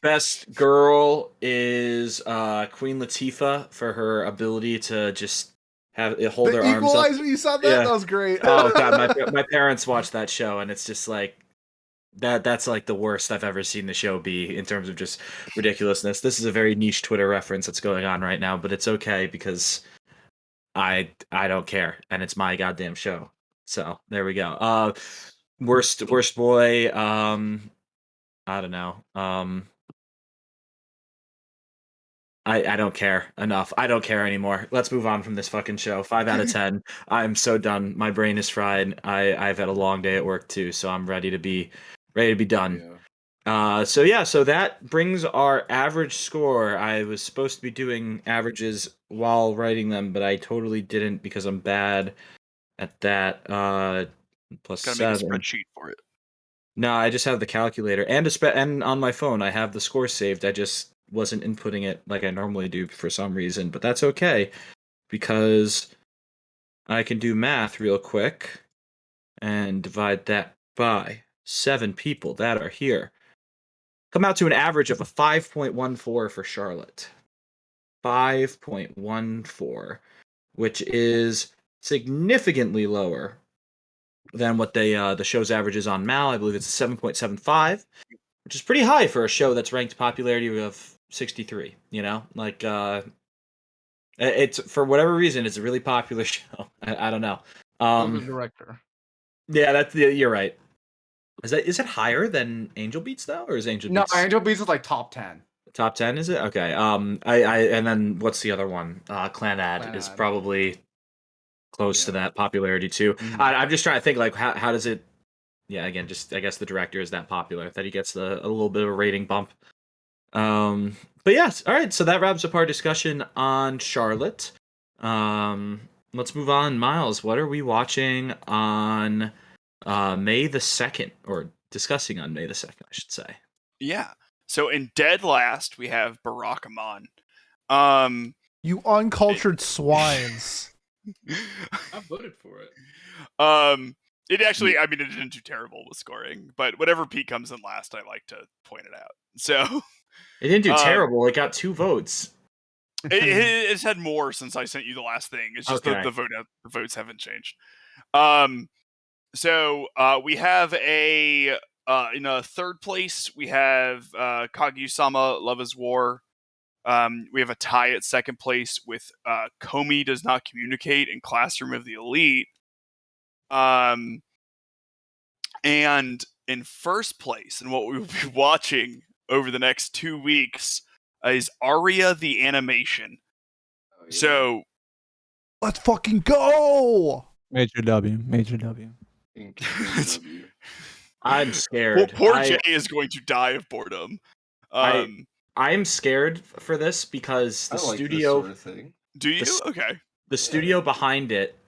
Speaker 7: Best girl is Queen Latifah for her ability to just hold their arms up.
Speaker 1: Equalizer, you saw that?
Speaker 7: Yeah.
Speaker 1: That was great.
Speaker 7: Oh god, my parents watched that show and it's just like that's like the worst I've ever seen the show be in terms of just ridiculousness. This is a very niche Twitter reference that's going on right now, but it's okay because I don't care and it's my goddamn show. So there we go. Worst boy. I don't know. I don't care enough. I don't care anymore. Let's move on from this fucking show. 5 out of 10. I'm so done. My brain is fried. I've had a long day at work too, so I'm ready to be done.
Speaker 2: Yeah.
Speaker 7: So that brings our average score. I was supposed to be doing averages while writing them, but I totally didn't because I'm bad at that. Plus
Speaker 6: Gotta
Speaker 7: 7.
Speaker 6: make a spreadsheet for it.
Speaker 7: No, I just have the calculator and and on my phone I have the score saved. I just wasn't inputting it like I normally do for some reason, but that's okay because I can do math real quick and divide that by 7 people that are here. Come out to an average of a 5.14 for Charlotte. 5.14, which is significantly lower than what the show's average is on Mal. I believe it's 7.75, which is pretty high for a show that's ranked popularity of 63. You know, like it's for whatever reason, it's a really popular show. I don't know.
Speaker 4: The director.
Speaker 7: Yeah, you're right. Is it higher than Angel Beats though, or is Angel
Speaker 4: No,
Speaker 7: Beats
Speaker 4: Angel Beats is like top 10.
Speaker 7: top 10? Is it okay? I and then what's the other one? Clan Ad
Speaker 4: Clan
Speaker 7: is
Speaker 4: Ad.
Speaker 7: probably close to
Speaker 2: Yeah.
Speaker 7: that popularity too.
Speaker 4: Mhm.
Speaker 7: I'm just trying to think like how does it? Yeah, again, just I guess the director is that popular that he gets a little bit of a rating bump. But yes, all right. So that wraps up our discussion on Charlotte. Let's move on. Miles, what are we watching on May the 2nd, or discussing on May the 2nd, I should say?
Speaker 6: Yeah. So in dead last, we have Barakamon. Um,
Speaker 1: You uncultured swines.
Speaker 5: I voted for it.
Speaker 6: it actually, I mean, it didn't do terrible with scoring, but whatever Pete comes in last, I like to point it out. So
Speaker 7: It didn't do
Speaker 6: Um,
Speaker 7: terrible. It got 2 votes.
Speaker 6: it's had more since I sent you the last thing. It's just
Speaker 7: Okay.
Speaker 6: the votes haven't changed. So we have in a third place we have Kaguya-sama Love is War. We have a tie at second place with Komi Does Not Communicate in Classroom of the Elite. And in first place, and what we will be watching over the next 2 weeks is Aria the Animation.
Speaker 2: Oh, yeah.
Speaker 6: So
Speaker 1: Let's fucking go!
Speaker 3: Major W. Major W.
Speaker 2: Ink W.
Speaker 7: I'm scared.
Speaker 6: poor Jay is going to die of boredom.
Speaker 7: I'm scared for this because
Speaker 2: I
Speaker 7: the
Speaker 2: like
Speaker 7: studio
Speaker 2: this sort of thing.
Speaker 6: Do you?
Speaker 7: the-
Speaker 6: Okay.
Speaker 7: the studio behind it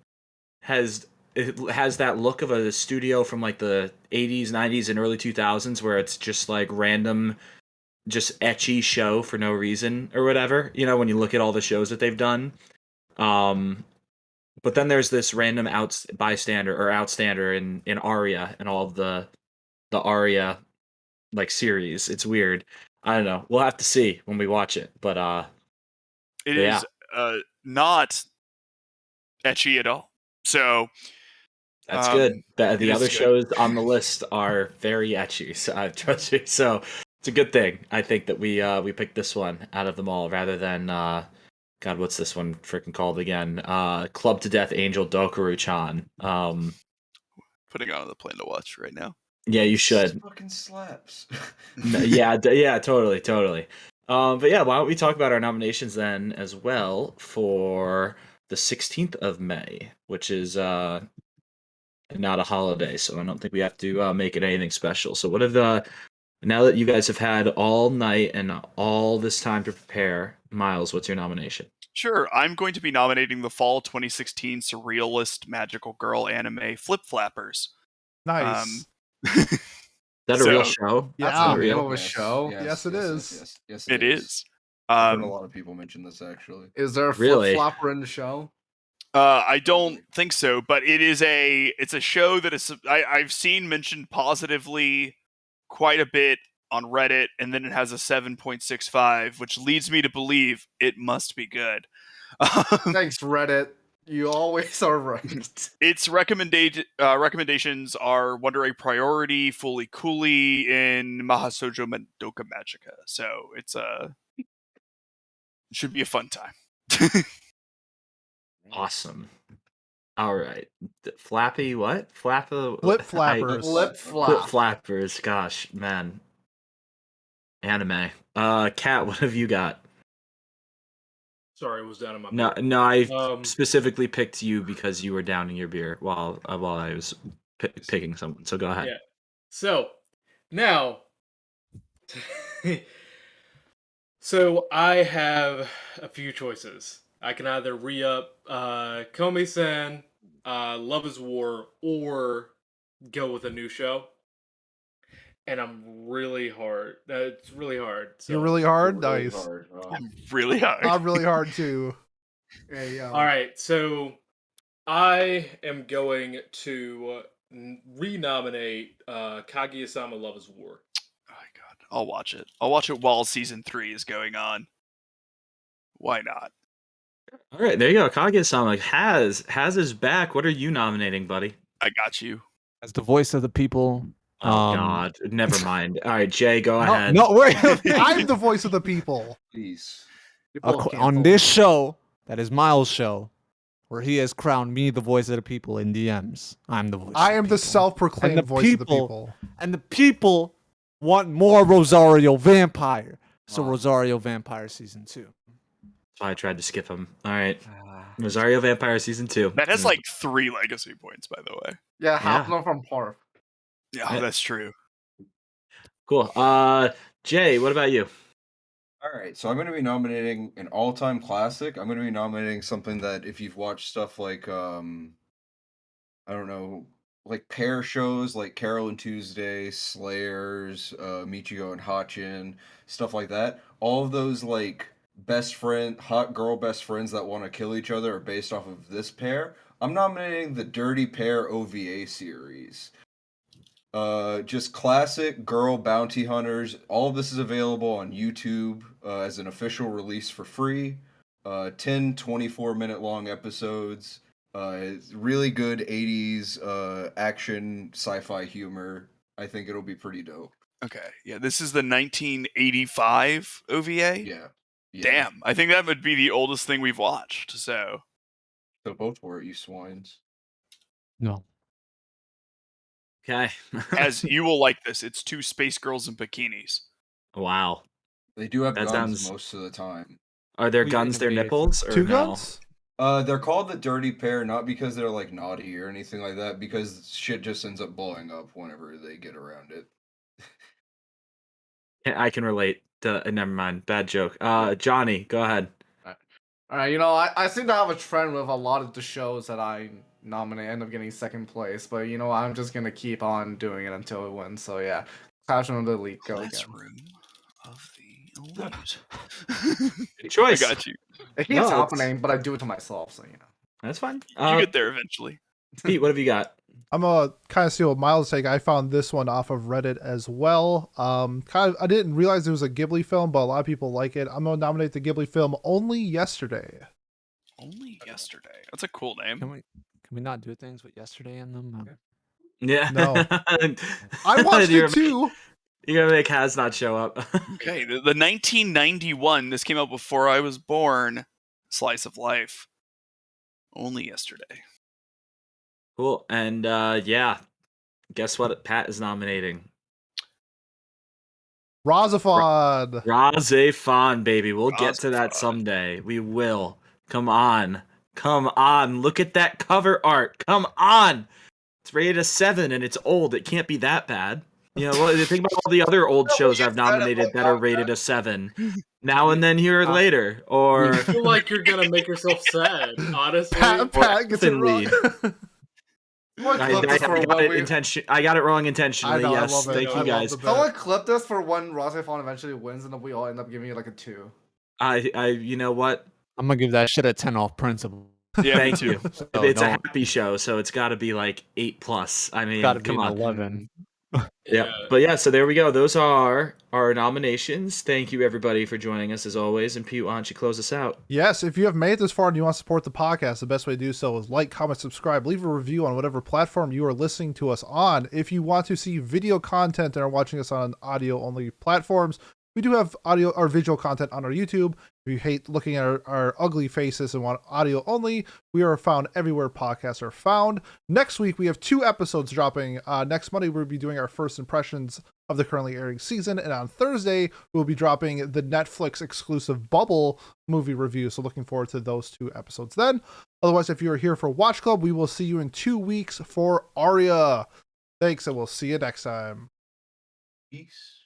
Speaker 7: has that look of a studio from like the 80s, 90s, and early 2000s where it's just like random, just etchy show for no reason or whatever. You know, when you look at all the shows that they've done. But then there's this random outstander in Aria and all of the Aria like series. It's weird. I don't know. We'll have to see when we watch it. But
Speaker 6: It
Speaker 7: yeah.
Speaker 6: is not etchy at all. So
Speaker 7: That's good.
Speaker 6: it
Speaker 7: The
Speaker 6: is
Speaker 7: other
Speaker 6: good.
Speaker 7: shows on the list are very etchy. So, trust me. So it's a good thing. I think that we picked this one out of them all rather than God, what's this one freaking called again? Club to Death Angel Dokuru-chan.
Speaker 6: Putting on the plan to watch right now.
Speaker 7: Yeah, you
Speaker 2: This
Speaker 7: should.
Speaker 2: fucking slaps.
Speaker 7: Yeah, totally. But yeah, why don't we talk about our nominations then as well for the 16th of May, which is not a holiday, so I don't think we have to make it anything special. So what have now that you guys have had all night and all this time to prepare, Miles, what's your nomination?
Speaker 6: Sure, I'm going to be nominating the fall 2016 surrealist magical girl anime Flip Flappers.
Speaker 1: Nice.
Speaker 7: Is that a real
Speaker 6: So-
Speaker 7: show?
Speaker 4: That's
Speaker 1: Yeah.
Speaker 4: the name
Speaker 7: real?
Speaker 4: of a show.
Speaker 1: Yes, it is.
Speaker 2: Yes,
Speaker 6: It is.
Speaker 2: I've heard a lot of people mention this actually.
Speaker 4: Is there a
Speaker 7: Really?
Speaker 4: flip flopper in the show?
Speaker 6: I don't think so, but it's a show that is I've seen mentioned positively quite a bit on Reddit, and then it has a 7.65, which leads me to believe it must be good.
Speaker 4: Thanks, Reddit. You always are right.
Speaker 6: Its recommendations are Wonder Egg Priority, Fully Cooley, and Mahasojo Madoka Magica. So it should be a fun time.
Speaker 7: Awesome. All right. Flappy what? Flapper
Speaker 1: Flip flappers.
Speaker 4: Flip
Speaker 7: Flip
Speaker 4: flop.
Speaker 7: flappers. Gosh, man. Anime. Kat, what have you got?
Speaker 5: Sorry, it was down in my
Speaker 7: No,
Speaker 5: beer.
Speaker 7: no, I
Speaker 5: Um,
Speaker 7: specifically picked you because you were downing your beer while I was picking someone. So go ahead.
Speaker 5: Yeah. So now, so I have a few choices. I can either re-up Komi-san, Love is War, or go with a new show. and I'm really hard. It's really hard. So.
Speaker 1: You're really hard?
Speaker 2: Really
Speaker 1: Nice.
Speaker 2: hard.
Speaker 6: I'm really hard.
Speaker 1: I'm really hard too.
Speaker 4: Yeah.
Speaker 5: All right, so I am going to renominate Kaguya-sama Love is War.
Speaker 6: Oh my god. I'll watch it. I'll watch it while season 3 is going on. Why not?
Speaker 7: All right, there you go. Kaguya-sama has his back. What are you nominating, buddy?
Speaker 6: I got you.
Speaker 3: As the voice of the people.
Speaker 7: Oh God, never mind. All right, Jay, go ahead.
Speaker 3: No, wait.
Speaker 1: I'm the voice of the people.
Speaker 2: Please.
Speaker 3: On this show, that is Miles' show, where he has crowned me the voice of the people in DMs. I'm the voice.
Speaker 1: I
Speaker 3: of
Speaker 1: am the
Speaker 3: people.
Speaker 1: self-proclaimed
Speaker 3: And the
Speaker 1: voice of the
Speaker 3: people-
Speaker 1: people.
Speaker 3: And the people want more Rosario Vampire. So
Speaker 4: Wow.
Speaker 3: Rosario Vampire season 2.
Speaker 7: That's why I tried to skip him. All right, Rosario Vampire season 2.
Speaker 6: That has like 3 legacy points, by the way.
Speaker 4: Yeah, half
Speaker 7: Yeah.
Speaker 4: of them from Parf.
Speaker 6: Yeah,
Speaker 7: Yeah.
Speaker 6: that's true.
Speaker 7: Cool. Jay, what about you?
Speaker 2: All right, so I'm going to be nominating an all-time classic. I'm going to be nominating something that if you've watched stuff like I don't know, like pair shows like Carol and Tuesday, Slayers, Michigo and Hachin, stuff like that. All of those like hot girl best friends that want to kill each other are based off of this pair. I'm nominating the Dirty Pair OVA series. Just classic girl bounty hunters. All of this is available on YouTube as an official release for free. 10 24-minute long episodes. It's really good 80s action sci-fi humor. I think it'll be pretty dope.
Speaker 6: Okay. Yeah, this is the 1985 OVA.
Speaker 2: Yeah.
Speaker 6: Damn. I think that would be the oldest thing we've watched. So,
Speaker 2: So vote for it, you swines.
Speaker 3: No.
Speaker 7: Okay.
Speaker 6: as you will like this, it's 2 space girls in bikinis.
Speaker 7: Wow.
Speaker 2: They do have
Speaker 7: That
Speaker 2: guns
Speaker 7: sounds-
Speaker 2: most of the time.
Speaker 7: Are their
Speaker 3: We
Speaker 7: guns their
Speaker 3: innovate.
Speaker 7: nipples or
Speaker 1: 2
Speaker 7: no?
Speaker 1: guns?
Speaker 2: They're called the Dirty Pair not because they're like naughty or anything like that, because shit just ends up blowing up whenever they get around it.
Speaker 7: I can relate. Never mind. Bad joke. Johnny, go ahead.
Speaker 4: Alright, I seem to have a trend with a lot of the shows that I nominate end up getting second place, but I'm just gonna keep on doing it until it wins. So yeah, Classroom of the Elite, go again.
Speaker 6: Classroom of the Elite.
Speaker 7: Good
Speaker 6: I
Speaker 7: choice.
Speaker 6: got you.
Speaker 4: It keeps
Speaker 7: No, it's-
Speaker 4: happening, but I do it to myself, so
Speaker 7: That's fine.
Speaker 6: You get there eventually.
Speaker 7: Pete, what have you got?
Speaker 1: I'm gonna kind of see what Miles is saying. I found this one off of Reddit as well. I didn't realize it was a Ghibli film, but a lot of people like it. I'm gonna nominate the Ghibli film Only Yesterday.
Speaker 6: Only Yesterday. That's a cool name.
Speaker 3: Can we not do things with yesterday in them?
Speaker 7: Yeah.
Speaker 1: No. I watched
Speaker 7: You're
Speaker 1: it too.
Speaker 7: You're gonna make Has not show up.
Speaker 6: Okay, the 1991. This came out before I was born. Slice of life. Only Yesterday.
Speaker 7: Cool. And yeah, guess what? Pat is nominating
Speaker 1: Razafon.
Speaker 7: Razafon, baby. We'll get to that
Speaker 6: Razafon.
Speaker 7: someday. We will. Come on. Look at that cover art. Come on. It's rated a 7 and it's old. It can't be that bad. Think about all the other old shows I've nominated that are rated a 7. Now and then, here or later, or
Speaker 5: I feel like you're gonna make yourself sad, honestly.
Speaker 1: Pat gets it
Speaker 7: Elfin
Speaker 1: wrong.
Speaker 7: Lead. I got it wrong intentionally.
Speaker 1: I know, I
Speaker 7: Yes,
Speaker 1: love it.
Speaker 7: thank
Speaker 1: I
Speaker 7: you
Speaker 1: love
Speaker 7: guys.
Speaker 1: the bit.
Speaker 4: Someone clip this for when Razafon eventually wins, and then we all end up giving it like a 2.
Speaker 7: You know what?
Speaker 3: I'm gonna give that shit a 10 off principle.
Speaker 6: Yeah, me
Speaker 7: Thank
Speaker 6: too.
Speaker 7: you.
Speaker 3: So
Speaker 7: It's a
Speaker 3: don't-
Speaker 7: happy show, so it's got to be like 8+. I mean,
Speaker 3: gotta be
Speaker 7: come
Speaker 3: an
Speaker 7: on.
Speaker 3: 11.
Speaker 7: Yeah. But yeah, so there we go. Those are our nominations. Thank you everybody for joining us as always. And Pete, why don't you close us out?
Speaker 1: Yes, if you have made it this far and you want to support the podcast, the best way to do so is like, comment, subscribe, leave a review on whatever platform you are listening to us on. If you want to see video content and are watching us on audio-only platforms, we do have audio or visual content on our YouTube. If you hate looking at our ugly faces and want audio only, we are found everywhere podcasts are found. Next week, we have 2 episodes dropping. Next Monday, we'll be doing our first impressions of the currently airing season. And on Thursday, we'll be dropping the Netflix exclusive Bubble movie review. So looking forward to those 2 episodes then. Otherwise, if you are here for Watch Club, we will see you in 2 weeks for Aria. Thanks, and we'll see you next time.
Speaker 2: Peace.